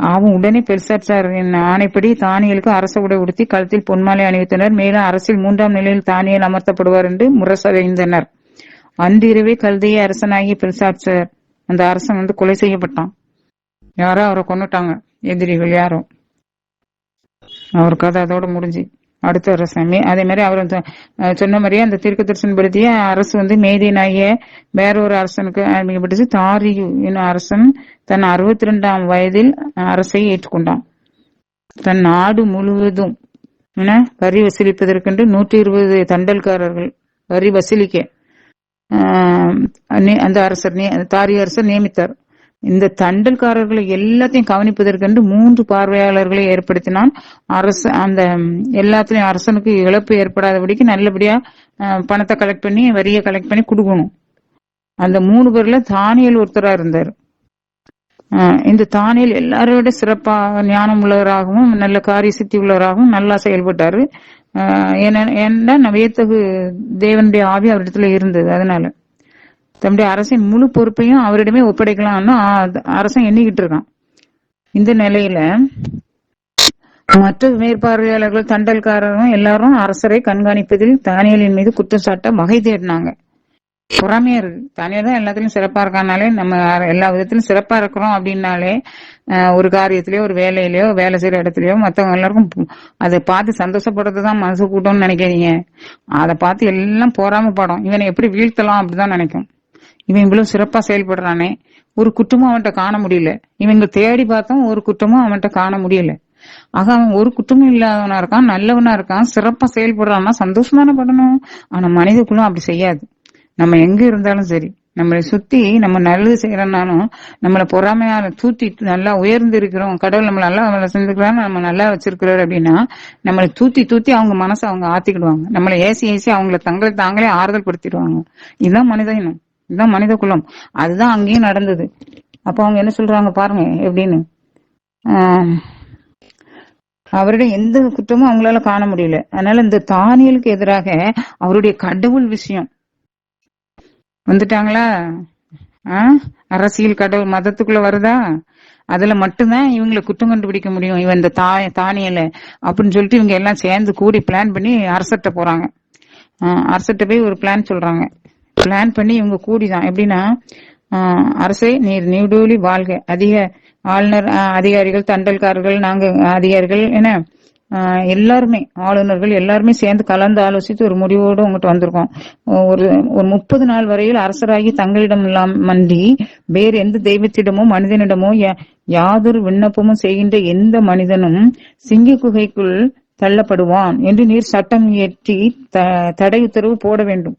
A: அவன் உடனே பெல்சாத்சார் ஆணைப்படி தானியலுக்கு அரச உடை உடுத்தி கழுத்தில் பொன்மாலை அணிவித்தனர். மேலும் அரசில் 3ஆம் நிலையில் தானியல் அமர்த்தப்படுவார் என்று முரசடைந்தனர். அன்றிரவே கல்தைய அரசனாகிய பெல்சாத்சார் அந்த அரசன் வந்து கொலை செய்யப்பட்டான். யாரோ அவரை கொண்டுட்டாங்க, எதிரிகள் யாரோ. அவர் கதை அதோட முடிஞ்சு. அடுத்த அரசன் அதே மாதிரி அவர் சொன்ன மாதிரியே அந்த தீர்க்கதரிசனம் படுத்திய அரசு வந்து மேதியனாகிய வேறொரு அரசனுக்கு அறிவிக்கப்பட்டுச்சு. தாரியு என்னும் அரசன் தன் 62ஆம் வயதில் அரசை ஏற்றுக்கொண்டான். தன் நாடு முழுவதும் வரி வசூலிப்பதற்கென்று 120 தண்டல்காரர்கள் வரி வசூலிக்க அந்த அரசர் தாரிய அரசர் நியமித்தார். இந்த தண்டல்காரர்களை எல்லாத்தையும் கவனிப்பதற்கென்று 3 பார்வையாளர்களை ஏற்படுத்தினான். அரசு அந்த எல்லாத்திலையும் அரசனுக்கு இழப்பு ஏற்படாதபடிக்கு நல்லபடியா பணத்தை கலெக்ட் பண்ணி வரியை கலெக்ட் பண்ணி கொடுக்கணும். அந்த 3 பேர்ல தானியல் ஒருத்தரா இருந்தார். இந்த தானியல் எல்லாரோட சிறப்பா ஞானம் உள்ளவராகவும் நல்ல காரிய சித்தி உள்ளவராகவும் நல்லா செயல்பட்டாரு. ஏன்னா வியத்தகு தேவனுடைய ஆவி அவரிடத்துல இருந்தது. அதனால தன்னுடைய அரசின் முழு பொறுப்பையும் அவரிடமே ஒப்படைக்கலாம்னு அரசன் எண்ணிக்கிட்டு இருக்கான். இந்த நிலையில மற்ற மேற்பார்வையாளர்கள் தண்டல்காரரும் எல்லாரும் அரசரை கண்காணிப்பதில் தானியலின் மீது குற்றம் சாட்ட வகை தேடினாங்க. பொறாமையா இருக்கு. தானியல் தான் எல்லாத்திலும் சிறப்பா இருக்கானாலே, நம்ம எல்லா விதத்திலும் சிறப்பா இருக்கிறோம் அப்படின்னாலே ஒரு காரியத்திலயோ ஒரு வேலையிலயோ வேலை செய்யற இடத்துலயோ மத்தவங்க எல்லாருக்கும் அதை பார்த்து சந்தோஷப்படுறதுதான் மனசு கூட்டம்னு நினைக்காதீங்க. அதை பார்த்து எல்லாம் பொறாம படம், இவனை எப்படி வீழ்த்தலாம் அப்படிதான் நினைக்கும். இவன் இவ்வளவு சிறப்பா செயல்படுறானே, ஒரு குற்றமும் அவன்கிட்ட காண முடியல. இவங்க தேடி பார்த்தோம், ஒரு குற்றமும் அவன்கிட்ட காண முடியல. ஆக அவன் ஒரு குற்றமும் இல்லாதவனா இருக்கான், நல்லவனா இருக்கான், சிறப்பா செயல்படுறான்னா சந்தோஷம் தானே படணும். ஆனா மனித குலம் அப்படி செய்யாது. நம்ம எங்க இருந்தாலும் சரி, நம்மளை சுத்தி நம்ம நல்லது செய்யறோம்னாலும் நம்மளை பொறாமையால தூத்தி நல்லா உயர்ந்து இருக்கிறோம், கடவுள் நம்ம நல்லா செஞ்சுக்கிறான்னு நம்ம நல்லா வச்சிருக்கிறாரு அப்படின்னா நம்மளை தூத்தி தூத்தி அவங்க மனசை அவங்க ஆத்திக்கிடுவாங்க. நம்மளை ஏசி ஏசி அவங்கள தங்களை தாங்களே ஆறுதல் படுத்திடுவாங்க. இதுதான் மனித இனம், இதுதான் மனித குலம். அதுதான் அங்கேயும் நடந்தது. அப்ப அவங்க என்ன சொல்றாங்க பாருங்க எப்படின்னு. ஆஹ் அவருடைய எந்த குற்றமும் அவங்களால காண முடியல. அதனால இந்த தானியலுக்கு எதிராக அவருடைய கடவுள் விஷயம் வந்துட்டாங்களா. அரசியல் கடவுள் மதத்துக்குள்ள வருதா, அதுல மட்டும்தான் இவங்களை குற்றம் கண்டுபிடிக்க முடியும். இவன் இந்த தானியல அப்படின்னு சொல்லிட்டு இவங்க எல்லாம் சேர்ந்து கூடி பிளான் பண்ணி அரசர்கிட்ட போறாங்க. அரசர்கிட்ட போய் ஒரு பிளான் சொல்றாங்க. பிளான் பண்ணி இவங்க கூடிதான் எப்படின்னா, அரசே நீர் நீடூழி வாழ்க, அதிக ஆளுநர் அதிகாரிகள் தண்டல்காரர்கள் நாங்க அதிகாரிகள் என எல்லாருமே ஆளுநர்கள் எல்லாருமே சேர்ந்து கலந்து ஆலோசித்து ஒரு முடிவோடு உங்ககிட்ட வந்திருக்கோம். ஒரு 30 நாள் வரையில் அரசராகி தங்களிடம் மண்டி வேறு எந்த தெய்வத்திடமோ மனிதனிடமோ யாதொரு விண்ணப்பமும் செய்கின்ற எந்த மனிதனும் சிங்க குகைக்குள் தள்ளப்படுவான் என்று நீர் சட்டம் இயற்றி தடை உத்தரவு போட வேண்டும்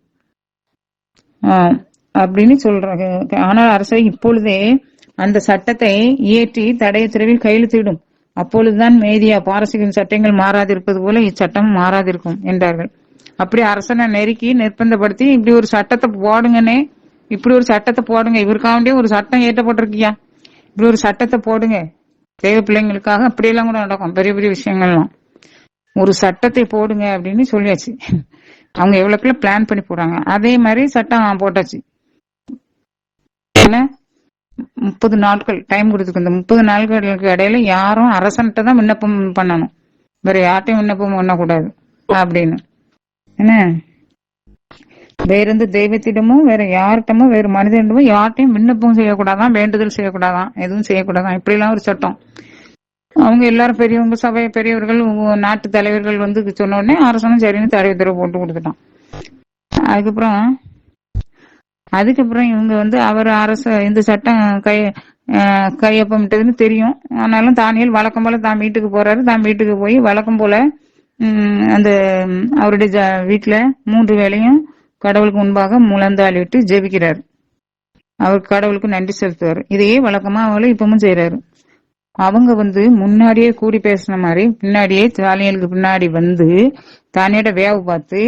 A: அப்படின்னு சொல்றாங்க. ஆனால் அரசை இப்பொழுதே அந்த சட்டத்தை இயற்றி தடை உத்தரவில் கையெழுத்திடும். அப்பொழுதுதான் மேதியா பாரசீகரின் சட்டங்கள் மாறாதிருப்பது போல இச்சட்டம் மாறாதிருக்கும் என்றார்கள். அப்படி அரசனை நெருக்கி நிர்பந்தப்படுத்தி இப்படி ஒரு சட்டத்தை போடுங்கன்னே, இப்படி ஒரு சட்டத்தை போடுங்க, இவருக்காண்டியே ஒரு சட்டம் ஏற்றப்பட்டிருக்கியா, இப்படி ஒரு சட்டத்தை போடுங்க தேவ பிள்ளைங்களுக்காக. அப்படியெல்லாம் கூட நடக்கும் பெரிய பெரிய விஷயங்கள்லாம். ஒரு சட்டத்தை போடுங்க அப்படின்னு சொல்லியாச்சு. அவங்க எவ்வளவுக்குள்ள பிளான் பண்ணி போறாங்க. அதே மாதிரி சட்டம் போட்டாச்சு. 30 நாட்கள் டைம் கொடுத்துருக்கு. இந்த 30 நாட்களுக்கு இடையில யாரும் அரசன்கிட்ட தான் விண்ணப்பம் பண்ணணும், வேற யார்ட்டையும் விண்ணப்பம் பண்ணக்கூடாது அப்படின்னு. என்ன, வேற எந்த தெய்வத்திடமும் வேற யார்கிட்டமோ வேற மனிதனிடமோ யார்ட்டையும் விண்ணப்பம் செய்யக்கூடாதான், வேண்டுதல் செய்யக்கூடாதான், எதுவும் செய்யக்கூடாதான். இப்படி எல்லாம் ஒரு சட்டம். அவங்க எல்லாரும் பெரியவங்க, சபை பெரியவர்கள், நாட்டு தலைவர்கள் வந்து சொன்ன உடனே அரசனும் சரின்னு தடை உத்தரவு போட்டு கொடுத்துட்டான். அதுக்கப்புறம் இவங்க வந்து அவர் அரசு இந்த சட்டம் கையொப்பமிட்டதுன்னு தெரியும். ஆனாலும் தானியல் வழக்கம் போல தான் வீட்டுக்கு போறாரு. தான் வீட்டுக்கு போய் வழக்கம் போல அந்த அவருடைய வீட்டுல 3 வேளையும் கடவுளுக்கு முன்பாக முழந்தாளிட்டு ஜெபிக்கிறாரு. அவர் கடவுளுக்கு நன்றி செலுத்துவார். இதையே வழக்கமா அவங்களும் இப்பவும் செய்யறாரு. அவங்க வந்து முன்னாடியே கூடி பேசின மாதிரி பின்னாடியே தானியலுக்கு பின்னாடி வந்து தானியோட வேவு பார்த்து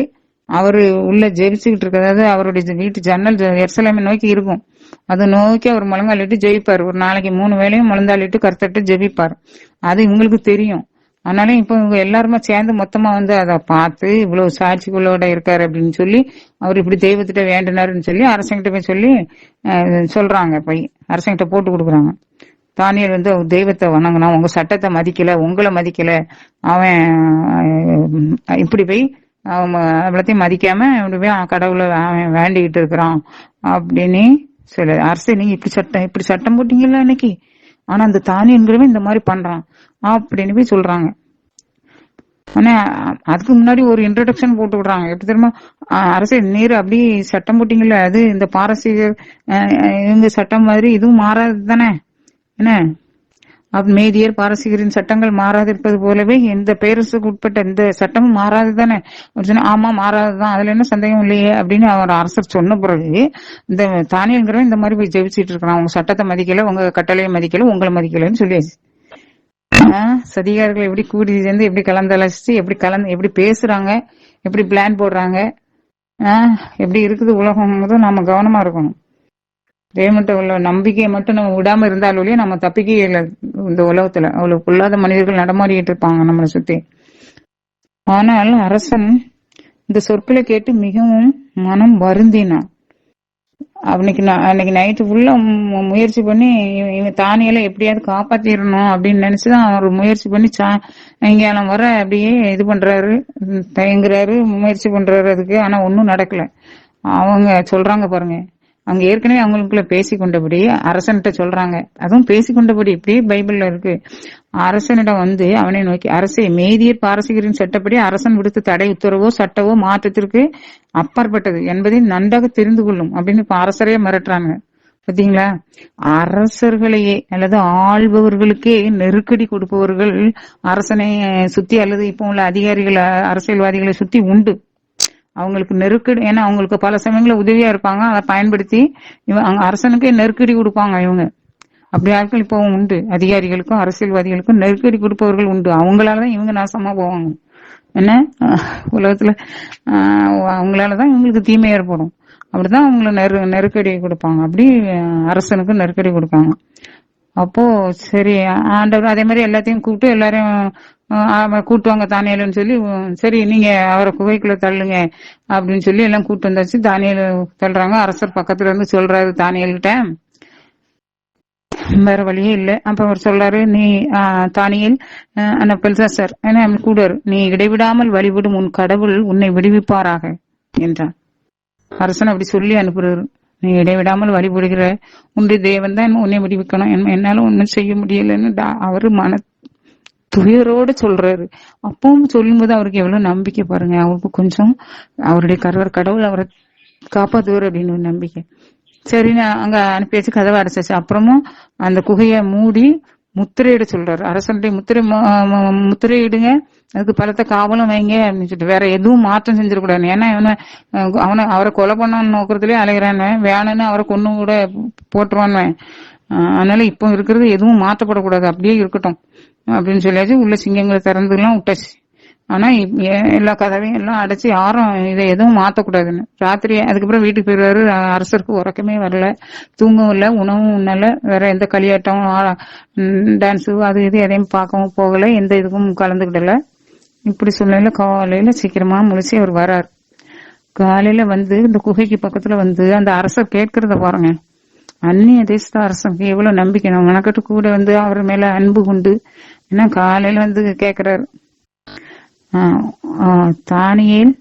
A: அவரு உள்ள ஜெபிச்சுக்கிட்டு இருக்கிறது. அவருடைய வீட்டு ஜன்னல் எருசலேமை நோக்கி இருக்கும். அதை நோக்கி அவர் முழங்காலிட்டு ஜெபிப்பார். ஒரு நாளைக்கு 3 வேளையும் முழந்தாளிட்டு கருத்தட்டு ஜெபிப்பார். அது இவங்களுக்கு தெரியும். ஆனாலும் இப்ப இவங்க எல்லாருமே சேர்ந்து மொத்தமா வந்து அதை பார்த்து இவ்வளவு சாட்சிகளோட இருக்காரு அப்படின்னு சொல்லி அவர் இப்படி தெய்வத்திட்ட வேண்டினாருன்னு சொல்லி அரசங்கிட்ட போய் சொல்லி சொல்றாங்க. போய் அரசங்கிட்ட போட்டு கொடுக்குறாங்க. தானியல் வந்து தெய்வத்தை வணங்கினா, உங்க சட்டத்தை மதிக்கல, உங்களை மதிக்கல, அவன் இப்படி போய் அவன் அவ்வளத்தையும் மதிக்காம இப்படி போய் கடவுளை அவன் வேண்டிக்கிட்டு இருக்கிறான் அப்படின்னு சொல்லு. அரசு நீங்க இப்படி சட்டம் போட்டீங்கல்ல இன்னைக்கு, ஆனா அந்த தானியங்கிறவன் இந்த மாதிரி பண்றான் அப்படின்னு போய் சொல்றாங்க. ஆனா அதுக்கு முன்னாடி ஒரு இன்ட்ரோடக்ஷன் போட்டு விடுறாங்க. எப்படி தெரியுமா, அரசே நீர் அப்படி சட்டம் போட்டீங்கல்ல, அது இந்த பாரசீகர் இவங்க சட்டம் மாதிரி இதுவும் மாறாது தானே, என்ன மேதியர் பாரசீகரின் சட்டங்கள் மாறாதிருப்பது போலவே இந்த பேரரசுக்கு உட்பட்ட இந்த சட்டமும் மாறாது தானே. ஆமா மாறாதுதான், அதுல என்ன சந்தேகம் இல்லையே அப்படின்னு அவர் அரசர் சொன்ன பிறகு இந்த தானியங்கிறவன் இந்த மாதிரி போய் ஜெபிச்சுட்டு இருக்கிறான். உங்க சட்டத்தை மதிக்கல, உங்க கட்டளையை மதிக்கல, உங்களை மதிக்கலன்னு சொல்லியாச்சு. சதிகாரர்கள் எப்படி கூடி சேர்ந்து எப்படி கலந்தழைச்சு எப்படி பேசுறாங்க, எப்படி பிளான் போடுறாங்க, எப்படி இருக்குது உலகம், நாம கவனமா இருக்கணும். தேவன்கிட்ட உள்ள நம்பிக்கையை மட்டும் நம்ம விடாம இருந்தாலே நம்ம தப்பிக்கவே இல்லை. இந்த உலகத்துல அவ்வளவு பொல்லாத மனிதர்கள் நடமாடிட்டு இருப்பாங்க நம்மளை சுத்தி. ஆனால் அரசன் இந்த சொற்களை கேட்டு மிகவும் மனம் வருந்தினான். அன்னைக்கு நைட்டு ஃபுல்லா முயற்சி பண்ணி இவன் தானியெல்லாம் எப்படியாவது காப்பாத்திடணும் அப்படின்னு நினைச்சுதான் அவர் முயற்சி பண்ணி சாயங்காலம் வர அப்படியே இது பண்றாரு, தயங்குறாரு, முயற்சி பண்றாரு அதுக்கு. ஆனா ஒன்னும் நடக்கல. அவங்க சொல்றாங்க பாருங்க, அங்க ஏற்கனவே அவங்களுக்குள்ள பேசிக்கொண்டபடி அரசன்கிட்ட சொல்றாங்க. அதுவும் பேசிக்கொண்டபடி இப்படியே பைபிள்ல இருக்கு. அரசனிடம் வந்து அவனை நோக்கி, அரசே மேதியர் பாரசீகரின் சட்டப்படி அரசன் விடுத்த தடை உத்தரவோ சட்டவோ மாற்றத்திற்கு அப்பாற்பட்டது என்பதை நன்றாக தெரிந்து கொள்ளும் அப்படின்னு இப்ப அரசரையே மிரட்டுறாங்க. பாத்தீங்களா? அரசர்களையே அல்லது ஆள்பவர்களுக்கே நெருக்கடி கொடுப்பவர்கள் அரசனை சுத்தி அல்லது இப்போ உள்ள அதிகாரிகள் அரசியல்வாதிகளை சுத்தி உண்டு. அவங்களுக்கு நெருக்கடி, ஏன்னா அவங்களுக்கு பல சமயங்கள உதவியா இருப்பாங்க. அதை பயன்படுத்தி இவங்க அரசனுக்கே நெருக்கடி கொடுப்பாங்க இவங்க. அப்படி ஆட்கள் இப்போ உண்டு. அதிகாரிகளுக்கும் அரசியல்வாதிகளுக்கும் நெருக்கடி கொடுப்பவர்கள் உண்டு. அவங்களாலதான் இவங்க நாசமா போவாங்க. என்ன உலகத்துல அவங்களாலதான் இவங்களுக்கு தீமை ஏற்படும். அப்படிதான் அவங்கள நெருக்கடி கொடுப்பாங்க. அப்படி அரசனுக்கு நெருக்கடி கொடுப்பாங்க. அப்போ சரி, ஆண்டவர் அதே மாதிரி எல்லாத்தையும் கூப்பிட்டு எல்லாரையும் கூட்டுவாங்க தானியேலுன்னு சொல்லி, சரி நீங்க அவரை குகைக்குள்ள தள்ளுங்க அப்படின்னு சொல்லி எல்லாம் கூட்டு வந்தாச்சு. தானியேல் தள்ளுறாங்க. அரசர் பக்கத்துல இருந்து சொல்றாரு தானியேல்கிட்ட, வேற வழியே இல்ல. அப்ப அவர் சொல்றாரு, நீ தானியேல் பெல்சாசர் கூடாரு, நீ இடைவிடாமல் வழிபடும் உன் கடவுள் உன்னை விடுவிப்பாராக என்றார். அரசன் அப்படி சொல்லி அனுப்புறாரு. நீ இடைவிடாமல் வழிபடுகிற உன்னுடைய தேவன் தான் உன்னை விடுவிக்கணும், என்னால ஒன்னும் செய்ய முடியலன்னு அவரு மன துயரோடு சொல்றாரு. அப்பவும் சொல்லும்போது அவருக்கு எவ்வளவு நம்பிக்கை பாருங்க. அவருக்கு கொஞ்சம் அவருடைய கடவுள் அவரை காப்பாத்துவார் அப்படின்னு ஒரு நம்பிக்கை. சரி, நான் அங்க அனுப்பியாச்சு, கதவை அடைச்சாச்சு. அப்புறமும் அந்த குகையை மூடி முத்திரையிட சொல்றாரு. அரசனுடைய முத்திரையிடுங்க, அதுக்கு பலத்த காவலும் வைங்க அப்படின்னு சொல்லிட்டு, வேற எதுவும் மாற்றம் செஞ்சிடக்கூடாது. ஏன்னா அவரை கொலை பண்ண நோக்கத்திலேயே அலைகிறான், வேணும்னு அவரை கொன்னு கூட போட்டுருவான். அதனால இப்போ இருக்கிறது எதுவும் மாற்றப்படக்கூடாது, அப்படியே இருக்கட்டும் அப்படின்னு சொல்லியாச்சு. உள்ள சிங்கங்களை திறந்துலாம் விட்டாச்சு. ஆனா எல்லா கதவையும் எல்லாம் அடைச்சு யாரும் இதை எதுவும் மாத்தக்கூடாதுன்னு ராத்திரி. அதுக்கப்புறம் வீட்டுக்கு போயிடுவாரு. அரசருக்கு உறக்கமே வரல, தூங்கவும் இல்லை, உணவும் உண்ணல, வேற எந்த களியாட்டம் டான்ஸு அது இது எதையும் பார்க்கவும் போகல, எந்த இதுக்கும் கலந்துக்கிடல. இப்படி சூழ்நிலையில காலையில சீக்கிரமா முழிச்சு அவர் வராரு. காலையில வந்து இந்த குகைக்கு பக்கத்துல வந்து அந்த அரசர் கேட்கறத பாருங்க. அந்நிய தேசத்த அரசனுக்கு எவ்வளவு நம்பிக்கை, நம்ம மெனக்கட்டு கூட வந்து அவர் மேல அன்பு கொண்டு ஏன்னா காலையில வந்து கேக்குறாரு, தானியேல்,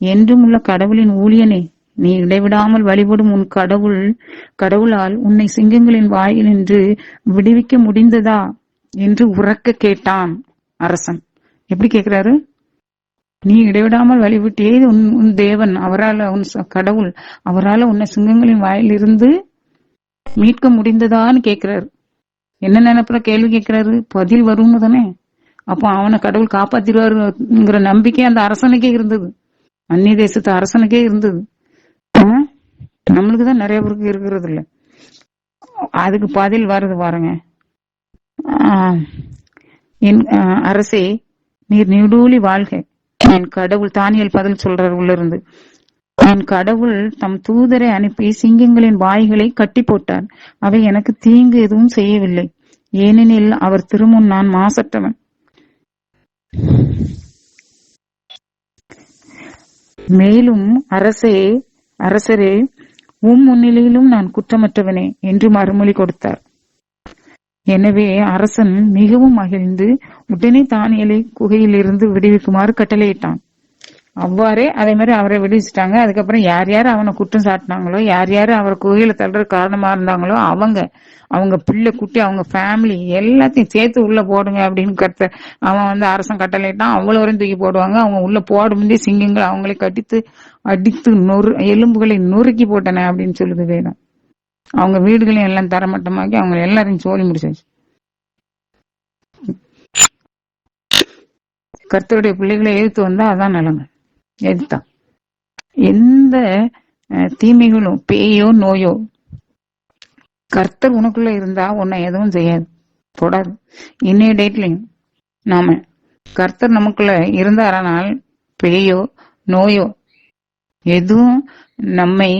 A: என்றும் உள்ள கடவுளின் ஊழியனே, நீ இடைவிடாமல் வழிபடும் உன் கடவுளால் உன்னை சிங்கங்களின் வாயில் நின்று விடுவிக்க முடிந்ததா என்று உரக்க கேட்டான் அரசன். எப்படி கேட்கிறாரு? நீ இடைவிடாமல் வழிபட்டே உன் தேவன், அவரால் உன் கடவுள், அவரால் உன்னை சிங்கங்களின் வாயில் இருந்து மீட்க முடிந்ததான்னு கேட்கிறாரு. என்ன நினைப்புற கேள்வி கேட்கிறாரு? பதில் வரும்னு தானே. அப்போ அவனை கடவுள் காப்பாத்திடுவாருங்கிற நம்பிக்கை அந்த அரசனுக்கே இருந்தது, அந்நிய தேசத்து அரசனுக்கே இருந்தது. நம்மளுக்குதான் நிறைய பேருக்கு இருக்கிறது இல்ல. அதுக்கு பதில் வருது பாருங்க. என் அரசே, நீர் நெடூழி வாழ்க. என் கடவுள், தானியேல் பதில் சொல்றாரு உள்ள இருந்து, என் கடவுள் தம் தூதரை அனுப்பி சிங்கங்களின் வாய்களை கட்டி போட்டார். அவை எனக்கு தீங்கு எதுவும் செய்யவில்லை, ஏனெனில் அவர் திருமுன் நான் மாசற்றவன். மேலும் அரசரே, முன்னிலையிலும் நான் குற்றமற்றவனே என்று மறுமொழி கொடுத்தார். எனவே அரசன் மிகவும் மகிழ்ந்து உடனே தானியேலை குகையில் இருந்து விடுவிக்குமாறு கட்டளையிட்டான். அவ்வாறே அதே மாதிரி அவரை விடுவிச்சுட்டாங்க. அதுக்கப்புறம் யார் யார் அவனை குற்றம் சாட்டினாங்களோ, யார் யாரு அவரை குகையில தள்ளுற காரணமா இருந்தாங்களோ, அவங்க பிள்ளை குட்டி, அவங்க ஃபேமிலி எல்லாத்தையும் சேர்த்து உள்ள போடுங்க அப்படின்னு அவன் வந்து அரசன் கட்டளையிட்டான். அவ்வளவு வரையும் தூக்கி போடுவாங்க. அவங்க உள்ள போடும்போதே சிங்கங்கள் அவங்களை அடித்து எலும்புகளை நொறுக்கி போட்டன அப்படின்னு சொல்லுது வேதம். அவங்க வீடுகளையும் எல்லாம் தரமட்டமாக்கி அவங்க எல்லாரையும் சோழி முடிச்சாச்சு. கர்த்தருடைய பிள்ளைகளை எதிர்த்து வந்தா அதான் நிலைமை. எதிர்த்தான் எந்த தீமைகளும், பேயோ நோயோ, கர்த்தர் உனக்குள்ள இருந்தா உன்னை எதுவும் செய்யாது, தொடாது. இன்னைய டேட்லயும் நாம கர்த்தர் நமக்குள்ள இருந்தாரானால் பேயோ நோயோ எதுவும் நம்மை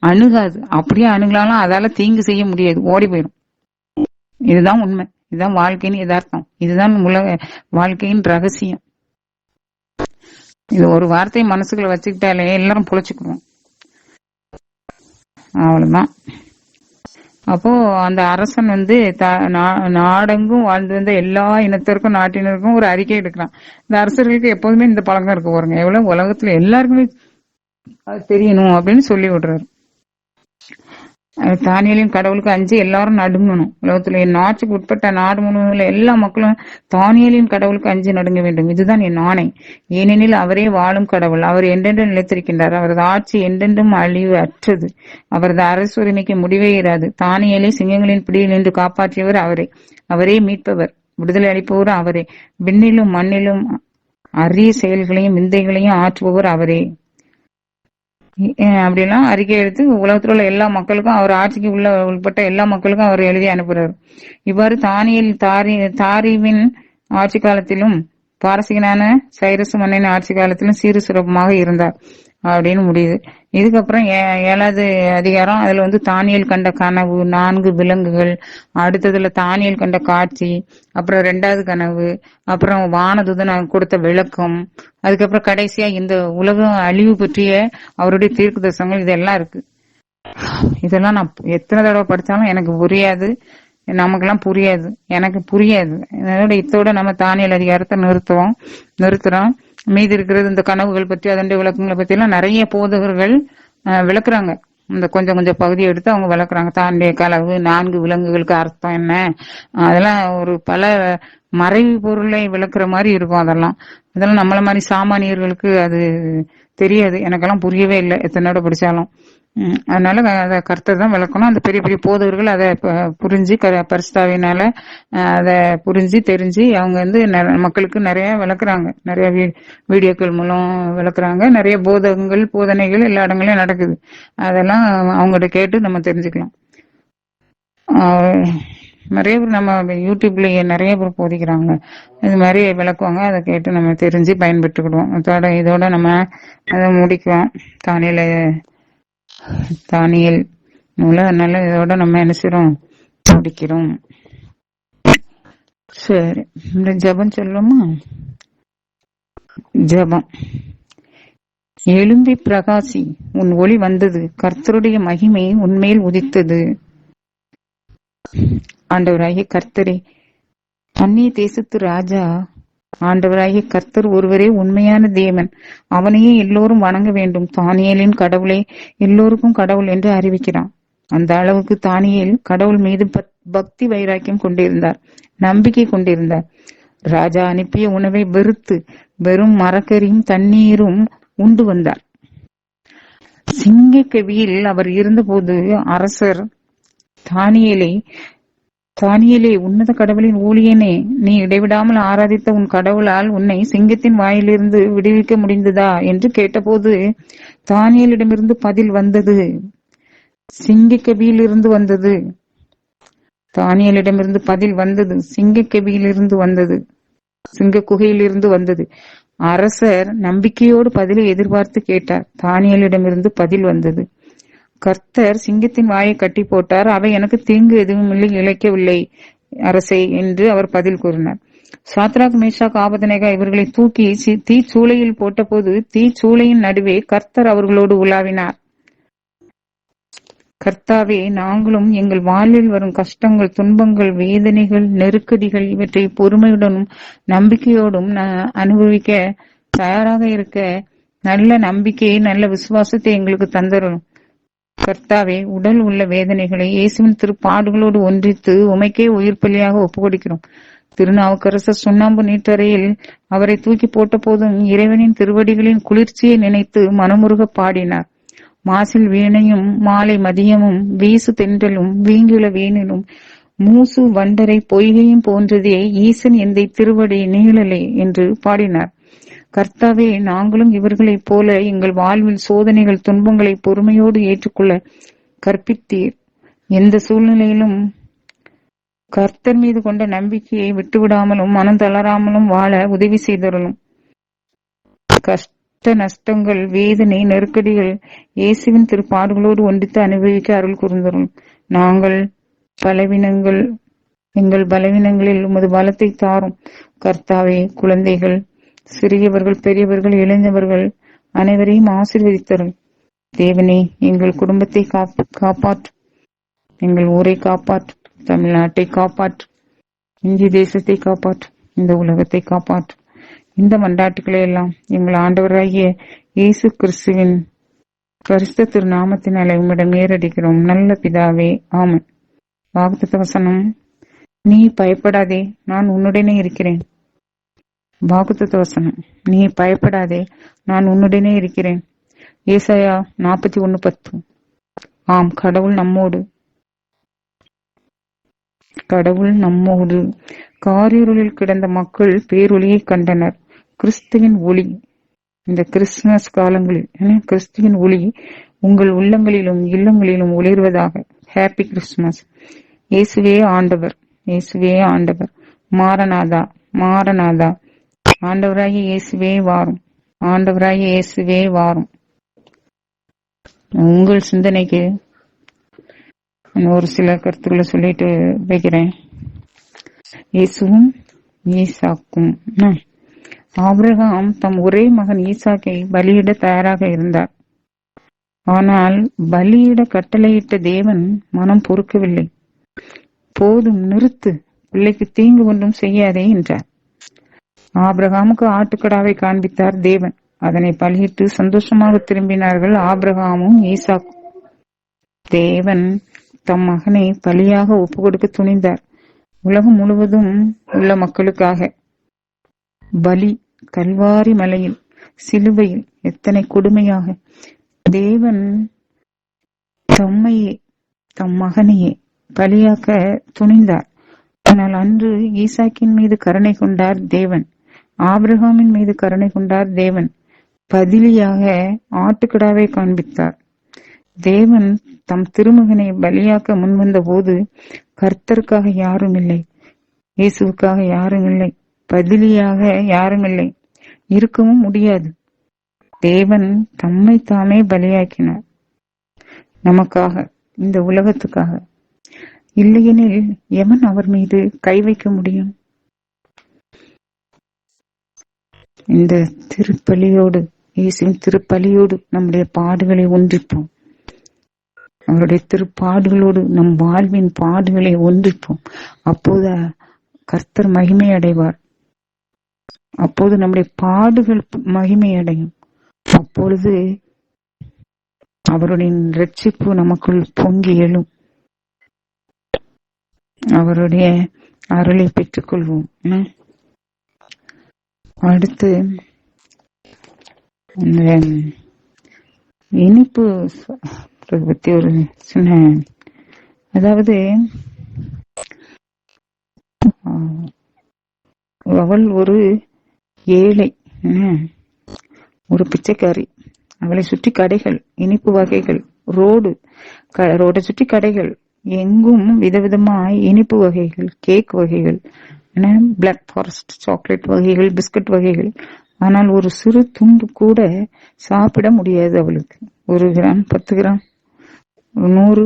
A: அணுகாது. அப்படியே அணுகலாலும் அதால தீங்கு செய்ய முடியாது, ஓடி போயிடும். இதுதான் உண்மை, இதுதான் வாழ்க்கையின் யதார்த்தம், இதுதான் உலக வாழ்க்கையின் ரகசியம். இது ஒரு வார்த்தையை மனசுக்குள்ள வச்சுக்கிட்டாலே எல்லாரும் பொழைச்சுக்குவோம், அவ்வளவுதான். அப்போ அந்த அரசன் வந்து நாடெங்கும் வாழ்ந்து வந்த எல்லா இனத்திற்கும் நாட்டினருக்கும் ஒரு அறிக்கை எடுக்கிறான். இந்த அரசர்களுக்கு எப்போதுமே இந்த பழக்கம் இருக்கு பாருங்க, எவ்வளவு உலகத்துல எல்லாருக்குமே தெரியணும் அப்படின்னு சொல்லி விடுறாரு. தானியலின் கடவுளுக்கு அஞ்சு எல்லாரும் நடுங்கணும். உலகத்துல என் ஆட்சிக்கு உட்பட்ட நாடு முழுவதும் எல்லா மக்களும் தானியலின் கடவுளுக்கு அஞ்சு நடுங்க வேண்டும். இதுதான் என் ஆணை. ஏனெனில் அவரே வாழும் கடவுள். அவர் என்றென்றும் நிலைத்திருக்கின்றார். அவரது ஆட்சி என்றென்றும் அழிவு அற்றது. அவரது அரசுரிமைக்கு முடிவே இராது. தானியலை சிங்கங்களின் பிடியில் நின்று காப்பாற்றியவர் அவரே. அவரே மீட்பவர், விடுதலை அளிப்பவர் அவரே. விண்ணிலும் மண்ணிலும் அரிய செயல்களையும் விந்தைகளையும் ஆற்றுபவர் அவரே. அப்படிலாம் அறிக்கை எடுத்து உலகத்தில் உள்ள எல்லா மக்களுக்கும், அவர் ஆட்சிக்கு உட்பட்ட எல்லா மக்களுக்கும் அவர் எழுதி அனுப்புறாரு. இவ்வாறு தானியல் தாரிவின் ஆட்சி காலத்திலும் பாரசீகனான சைரஸ் மன்னன் ஆட்சி காலத்திலும் சீரு சிறப்புமாக இருந்தார் அப்படின்னு முடியுது. இதுக்கப்புறம் 7வது அதிகாரம். அதுல தானியல் கண்ட கனவு, 4 விலங்குகள், அடுத்ததுல தானியல் கண்ட காட்சி, அப்புறம் 2வது கனவு, அப்புறம் வானதுதன் கொடுத்த விளக்கம், அதுக்கப்புறம் கடைசியா இந்த உலகம் அழிவு பற்றிய அவருடைய தீர்க்கு தரிசனங்கள், இதெல்லாம் இருக்கு. இதெல்லாம் நான் எத்தனை தடவை படிச்சாலும் எனக்கு புரியாது, நமக்கெல்லாம் புரியாது, எனக்கு புரியாது. இதோட நம்ம தானியல் அதிகாரத்தை நிறுத்துறோம். மீதி இருக்கிறது இந்த கனவுகள் பற்றி அதனுடைய விளக்கங்களை பத்தி எல்லாம் நிறைய போதகர்கள் விளக்குறாங்க. இந்த கொஞ்சம் கொஞ்சம் பகுதியை எடுத்து அவங்க விளக்குறாங்க. தாண்டிய கனவு, 4 விலங்குகளுக்கு அர்த்தம் என்ன, அதெல்லாம் ஒரு பல மறைவு பொருளை விளக்குற மாதிரி இருக்கும். அதெல்லாம் நம்மள மாதிரி சாமானியர்களுக்கு அது தெரியாது. எனக்கெல்லாம் புரியவே இல்லை எத்தனோட படிச்சாலும். அதனால அதை கர்த்தர் தான் விளக்கணும். அந்த பெரிய பெரிய போதவர்கள் அதை புரிஞ்சு பரிசுத்தாவினால அதை புரிஞ்சு தெரிஞ்சு அவங்க மக்களுக்கு நிறைய விளக்குறாங்க. நிறைய வீடியோக்கள் மூலம் விளக்குறாங்க. நிறைய போதனைகள் எல்லா இடங்களையும் நடக்குது. அதெல்லாம் அவங்ககிட்ட கேட்டு நம்ம தெரிஞ்சுக்கலாம். நிறைய பேர் நம்ம யூடியூப்லயே நிறைய பேர் போதிக்கிறாங்க, இது மாதிரி விளக்குவாங்க. அதை கேட்டு நம்ம தெரிஞ்சு பயன்பெற்றுக்கிடுவோம். இதோட நம்ம அதை முடிக்குவோம். தானியல் நூலை. அதனால இதோட நம்ம என்ன செய்றோம், முடிக்கிறோம். சரி, இந்த ஜெபம் சொல்லுமா? ஜெபம். எழும்பி பிரகாசி, உன் ஒளி வந்தது, கர்த்தருடைய மகிமை உன்மேல் உதித்தது. ஆண்டவராகிய கர்த்தரே, அந்நிய தேசத்து ராஜா, ஆண்டவராகிய கர்த்தர் ஒருவரே உண்மையான தேவன், அவனையே எல்லோரும் வணங்க வேண்டும். தானியேலின் கடவுளே எல்லோருக்கும் கடவுள் என்று அறிவிக்கிறான். அந்த அளவுக்கு தானியேல் கடவுள் மீது பக்தி வைராக்கியம் கொண்டிருந்தார், நம்பிக்கை கொண்டிருந்தார். ராஜா அனுப்பிய உணவை வெறுத்து வெறும் மரக்கறியும் தண்ணீரும் உண்டு வந்தார். சிங்கக்கவியில் அவர் இருந்தபோது அரசர் தானியேலே, உன்னத கடவுளின் ஊழியனே, நீ இடைவிடாமல் ஆராதித்த உன் கடவுளால் உன்னை சிங்கத்தின் வாயிலிருந்து விடுவிக்க முடிந்ததா என்று கேட்டபோது தானியேலிடமிருந்து பதில் வந்தது. சிங்கக்கவியிலிருந்து வந்தது. தானியேலிடமிருந்து பதில் வந்தது. சிங்கக்கவியிலிருந்து வந்தது. சிங்க குகையிலிருந்து வந்தது. அரசர் நம்பிக்கையோடு பதிலை எதிர்பார்த்து கேட்டார். தானியேலிடமிருந்து பதில் வந்தது. கர்த்தர் சிங்கத்தின் வாயை கட்டி போட்டார், அவை எனக்கு தீங்கு எதுவும் இழைக்கவில்லை அரசே என்று அவர் பதில் கூறினார். சாத்ராக், மேஷாக், ஆபேத்நேகோ இவர்களை தூக்கி தீச்சூளையில் போட்ட போது தீச்சூளையின் நடுவே கர்த்தர் அவர்களோடு உலாவினார். கர்த்தாவே, நாங்களும் எங்கள் வாழ்வில் வரும் கஷ்டங்கள், துன்பங்கள், வேதனைகள், நெருக்கடிகள் இவற்றை பொறுமையுடனும் நம்பிக்கையோடும் அனுபவிக்க தயாராக இருக்க நல்ல நம்பிக்கையை, நல்ல விசுவாசத்தை எங்களுக்கு தந்தரும். கர்த்தாவே, உடல் உள்ள வேதனைகளை இயேசுவின் திருப்பாடுகளோடு ஒன்றித்து உமைக்கே உயிர் பலியாக ஒப்புக்கொடுக்கிறோம். திருநாவுக்கரசர் சுண்ணாம்பு நீட்டறையில் அவரை தூக்கி போட்ட போதும் இறைவனின் திருவடிகளின் குளிர்ச்சியை நினைத்து மனமுருக பாடினார். மாசில் வீணையும் மாலை மதியமும் வீசு தென்றலும் வீங்குல வேனிலும் மூசு வண்டரை பொய்கையும் போன்றதே ஈசன் எந்தை திருவடி நீழலே என்று பாடினார். கர்த்தாவே, நாங்களும் இவர்களைப் போல எங்கள் வாழ்வில் சோதனைகள், துன்பங்களை பொறுமையோடு ஏற்றுக்கொள்ள கற்பித்தீர். எந்த சூழ்நிலையிலும் கர்த்தர் மீது கொண்ட நம்பிக்கையை விட்டுவிடாமலும் மனம் தளராமலும் வாழ உதவி செய்தருளும். கஷ்ட நஷ்டங்கள், வேதனை, நெருக்கடிகள் இயேசுவின் திருப்பாடுகளோடு ஒன்றித்து அனுபவிக்க அருள் கூர்ந்தருளும். எங்கள் பலவீனங்களில் உமது பலத்தை தாரும். கர்த்தாவே, குழந்தைகள், சிறியவர்கள், பெரியவர்கள், இளைஞர்கள் அனைவரையும் ஆசீர்வதித்தரும். தேவனே, எங்கள் குடும்பத்தை காப்பாற்று, எங்கள் ஊரை காப்பாற்று, தமிழ்நாட்டை காப்பாற்று, இந்திய தேசத்தை காப்பாற்று, இந்த உலகத்தை காப்பாற்று. இந்த மண்டாட்டுக்களை எல்லாம் எங்கள் ஆண்டவராகிய இயேசு கிறிஸ்துவின் பரிசுத்த திரு நாமத்தினாலே உம்மிடம் ஏறடிக்கிறோம் நல்ல பிதாவே, ஆமென். வாக்குத்தத்த வசனம், நீ பயப்படாதே, நான் உன்னுடனே இருக்கிறேன். வாக்குத்தத்த வசனம், நீ பயப்படாதே, நான் உன்னுடனே இருக்கிறேன். ஏசாயா 41:10. ஆம், கடவுள் நம்மோடு. கடவுள் நம்மோடு. காரிருளில் கிடந்த மக்கள் பேரொளியை கண்டனர். கிறிஸ்துவின் ஒளி இந்த கிறிஸ்துமஸ் காலங்களில் கிறிஸ்துவின் ஒளி உங்கள் உள்ளங்களிலும் இல்லங்களிலும் ஒளிர்வதாக. Happy Christmas. இயேசுவே ஆண்டவர், இயேசுவே ஆண்டவர். மாரநாதா, மாரநாதா. ஆண்டவராகிய இயேசுவே வாரும், ஆண்டவராகிய இயேசுவே வாரும். உங்கள் சிந்தனைக்கு ஒரு சில கருத்துக்களை சொல்லிட்டு வைக்கிறேன். இயேசுவும் ஈசாக்கும். ஆபிரகாம் தம் ஒரே மகன் ஈசாக்கை பலியிட தயாராக இருந்தார். ஆனால் பலியிட கட்டளையிட்ட தேவன் மனம் பொறுக்கவில்லை. போதும், நிறுத்து, பிள்ளைக்கு தீங்கு ஒன்றும் செய்யாதே என்றார். ஆபிரகாமுக்கு ஆட்டுக்கடாவை காண்பித்தார் தேவன். அதனை பலியிட்டு சந்தோஷமாக திரும்பினார்கள் ஆபிரகாமும் ஈசாக்கும். தேவன் தம் மகனை பலியாக ஒப்பு கொடுக்க துணிந்தார். உலகம் முழுவதும் உள்ள மக்களுக்காக. பலி கல்வாரி மலையில், சிலுவையில் எத்தனை கொடுமையாக தேவன் தம்மையே, தம் மகனையே பலியாக்க துணிந்தார். ஆனால் அன்று ஈசாக்கின் மீது கருணை கொண்டார் தேவன். ஆபிரகாமின் மீது கருணை கொண்டார் தேவன். பதிலியாக ஆட்டுக்கிடாவை காண்பித்தார். தேவன் தம் திருமகனை பலியாக்க முன்வந்த போது கர்த்தருக்காக யாரும் இல்லை, இயேசுவுக்காக யாரும் இல்லை, பதிலியாக யாரும் இல்லை, இருக்கவும் முடியாது. தேவன் தம்மை தாமே பலியாக்கினார் நமக்காக, இந்த உலகத்துக்காக. இல்லையெனில் எவன் அவர் மீது கை வைக்க முடியும்? இந்த திருப்பலியோடு, இயேசுவின் திருப்பலியோடு நம்முடைய பாடுகளை ஒன்றிப்போம். அவருடைய திருப்பாடுகளோடு நம் வாழ்வின் பாடுகளை ஒன்றிப்போம். அப்போது கர்த்தர் மகிமை அடைவார். அப்போது நம்முடைய பாடுகள் மகிமை அடையும். அப்பொழுது அவருடைய இரட்சிப்பு நமக்குள் பொங்கி எழும். அவருடைய அருளை பெற்றுக் கொள்வோம். அடுத்து இந்த இனிப்பு பத்தி ஒரு சின்ன, அதாவது அவள் ஒரு ஏழை, ஒரு பிச்சைக்காரி. அவளை சுற்றி கடைகள், இனிப்பு வகைகள், ரோடை சுற்றி கடைகள், எங்கும் விதவிதமாய் இனிப்பு வகைகள், கேக் வகைகள், பிளாக் ஃபாரஸ்ட் சாக்லேட் வகைகள், பிஸ்கட் வகைகள். ஆனால் ஒரு சிறு துண்டு கூட சாப்பிட முடியாது அவளுக்கு. 1 கிராம், 10 கிராம், 100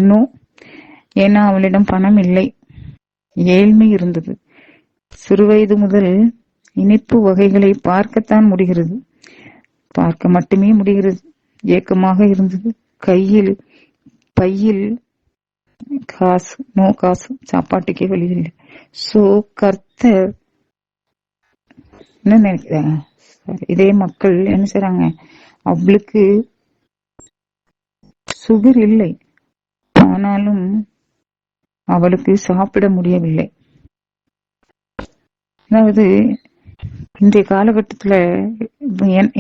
A: நோ. ஏன்னா அவளிடம் பணம் இல்லை, ஏழ்மை இருந்தது. சிறுவயது முதல் இனிப்பு வகைகளை பார்க்கத்தான் முடிகிறது, பார்க்க மட்டுமே முடிகிறது. ஏக்கமாக இருந்தது. பையில் காசு, நோ காசு, சாப்பாட்டுக்கே வழி இல்லை. சோ கர்த்தர் என்ன நினைக்கிறாங்க, இதே மக்கள் என்ன செய்றாங்க, அவளுக்கு சுகர் இல்லை, ஆனாலும் அவளுக்கு சாப்பிட முடியவில்லை. அதாவது இன்றைய காலகட்டத்துல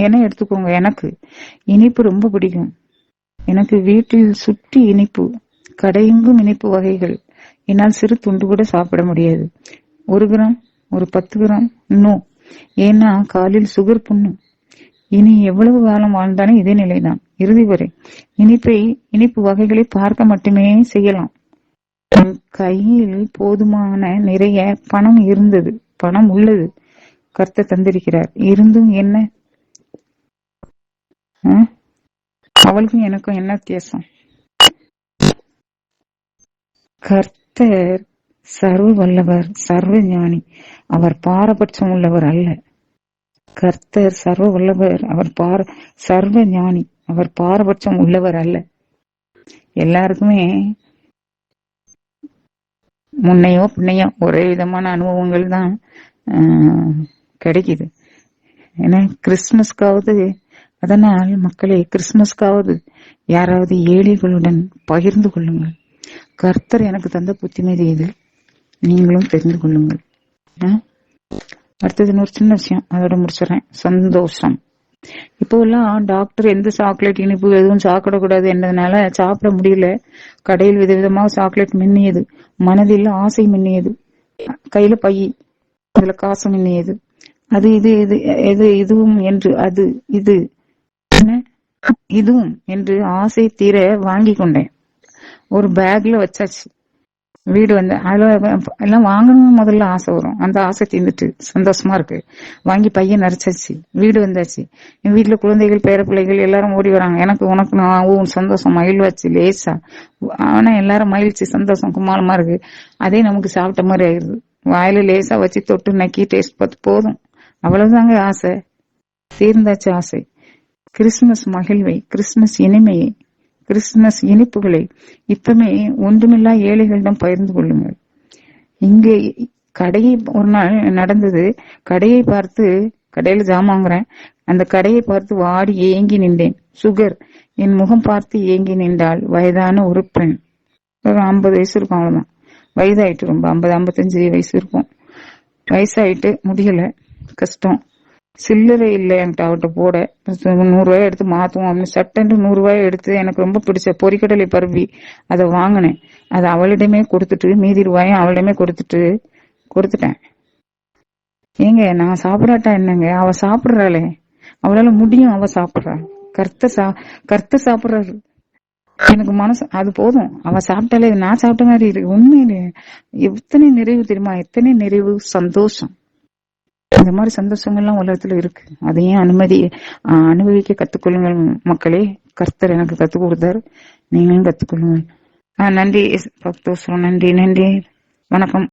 A: என்ன எடுத்துக்கோங்க, எனக்கு இனிப்பு ரொம்ப பிடிக்கும். எனக்கு வீட்டில் சுற்றி இனிப்பு, கடையெங்கும் இனிப்பு வகைகள். என்னால் சிறு துண்டு கூட சாப்பிட முடியாது. 1 கிராம், ஒரு 10 கிராம் நோ. ஏன்னா காலில் சுகர் புண்ணும். இனி எவ்வளவு காலம் வாழ்ந்தாலும் இதே நிலைதான் இறுதி வரை. இனிப்பு வகைகளை பார்க்க மட்டுமே செய்யலாம். கையில் போதுமான நிறைய பணம் இருந்தது, பணம் உள்ளது, கர்த்தர் தந்திருக்கிறார். இருந்தும் என்ன, அவளுக்கும் எனக்கும் என்ன வித்தியாசம்? கர்த்தர் சர்வ வல்லவர், சர்வ ஞானி. அவர் பாரபட்சம் உள்ளவர் அல்ல. கர்த்தர் சர்வ வல்லவர், அவர் சர்வ ஞானி, அவர் பாரபட்சம் உள்ளவர் அல்ல. எல்லாருக்குமே முன்னையோ பின்னையோ ஒரே விதமான அனுபவங்கள் தான் கிடைக்குது. ஏன்னா கிறிஸ்துமஸ்க்காவது அதனால் மக்களே, கிறிஸ்துமஸ்க்காவது யாராவது ஏழைகளுடன் பகிர்ந்து கொள்ளுங்கள். கர்த்தர் எனக்கு தந்த புத்திமதி இது, நீங்களும் தெரிந்து கொள்ளுங்கள். அடுத்தது இன்னொரு சின்ன விஷயம், அதோட முடிச்சிடறேன். சந்தோஷம். இப்போ எல்லாம் டாக்டர் எந்த சாக்லேட் இனிப்பு எதுவும் சாப்பிடக்கூடாது என்றதுனால சாப்பிட முடியல. கடையில் விதவிதமாக சாக்லேட் மின்னியது, மனதில் ஆசை மின்னியது, கையில பை, அதுல காசு மின்னியது. அது இது இது எது இதுவும் என்று அது இது இதுவும் என்று ஆசை தீர வாங்கி கொண்டேன். ஒரு பேக்ல வச்சாச்சு. வீடு வந்து அதுல எல்லாம் வாங்கணும் முதல்ல ஆசை வரும். அந்த ஆசை தீர்ந்துட்டு சந்தோஷமா இருக்கு. வாங்கி பையன் நிறைச்சாச்சு. வீடு வந்தாச்சு. என் வீட்டுல குழந்தைகள் பேர பிள்ளைகள் எல்லாரும் ஓடி வராங்க. எனக்கு உனக்கு நான் சந்தோஷம் மயில் வச்சு லேசா. ஆனா எல்லாரும் மகிழ்ச்சி சந்தோஷம் கும்மாளமா இருக்கு. அதே நமக்கு சாப்பிட்ட மாதிரி ஆயிடுது. வாயில லேசா வச்சு தொட்டு நக்கி டேஸ்ட் பார்த்து போதும். அவ்வளவுதாங்க ஆசை. தீர்ந்தாச்சு ஆசை. கிறிஸ்துமஸ் மகிழ்வை, கிறிஸ்துமஸ் இனிமையை, கிறிஸ்துமஸ் இனிப்புகளை இப்பமே ஒன்றுமில்லா ஏழைகளிடம் பகிர்ந்து கொள்ளுங்கள். இங்கே கடையை ஒரு நாள் நடந்தது. கடையை பார்த்து, கடையில ஜாமாங்கிறேன், அந்த கடையை பார்த்து வாடி ஏங்கி நின்றேன். சுகர் என் முகம் பார்த்து ஏங்கி நின்றாள் வயதான ஒரு பெண். ஒரு 50 வயசு இருக்கும், அவ்வளவுதான். வயதாயிட்டு, ரொம்ப 50-55 வயசு இருக்கும். வயசாயிட்டு முடியல, கஷ்டம். சில்லறை இல்லை என்கிட்ட அவட்ட போட. 100 ரூபாய் எடுத்து மாத்துவோம் அப்படின்னு சட்டன்ட்டு 100 ரூபாய் எடுத்து எனக்கு ரொம்ப பிடிச்ச பொரிக்கடலை பருவி அதை வாங்கினேன். அதை அவளிடமே கொடுத்துட்டு மீதி ரூபாயும் அவளிடமே கொடுத்துட்டேன். ஏங்க நான் சாப்பிடாட்டா என்னங்க, அவ சாப்பிடுறாளே, அவளால முடியும், அவ சாப்பிடுறா. கர்த்தர் சாப்பிடுறாரு. எனக்கு மனசு அது போதும். அவ சாப்பிட்டாலே நான் சாப்பிட்ட மாதிரி இருக்கு. உண்மையிலே எத்தனை நிறைவு தெரியுமா, எத்தனை நிறைவு, சந்தோஷம். இந்த மாதிரி சந்தோஷங்கள்லாம் உலகத்துல இருக்கு. அதையும் அனுபவிக்க கத்துக்கொள்ளுங்கள் மக்களே. கர்த்தர் எனக்கு கத்துக் கொடுத்தாரு, நீங்களும் கத்துக்கொள்ளுங்கள். நன்றி. நன்றி. வணக்கம்.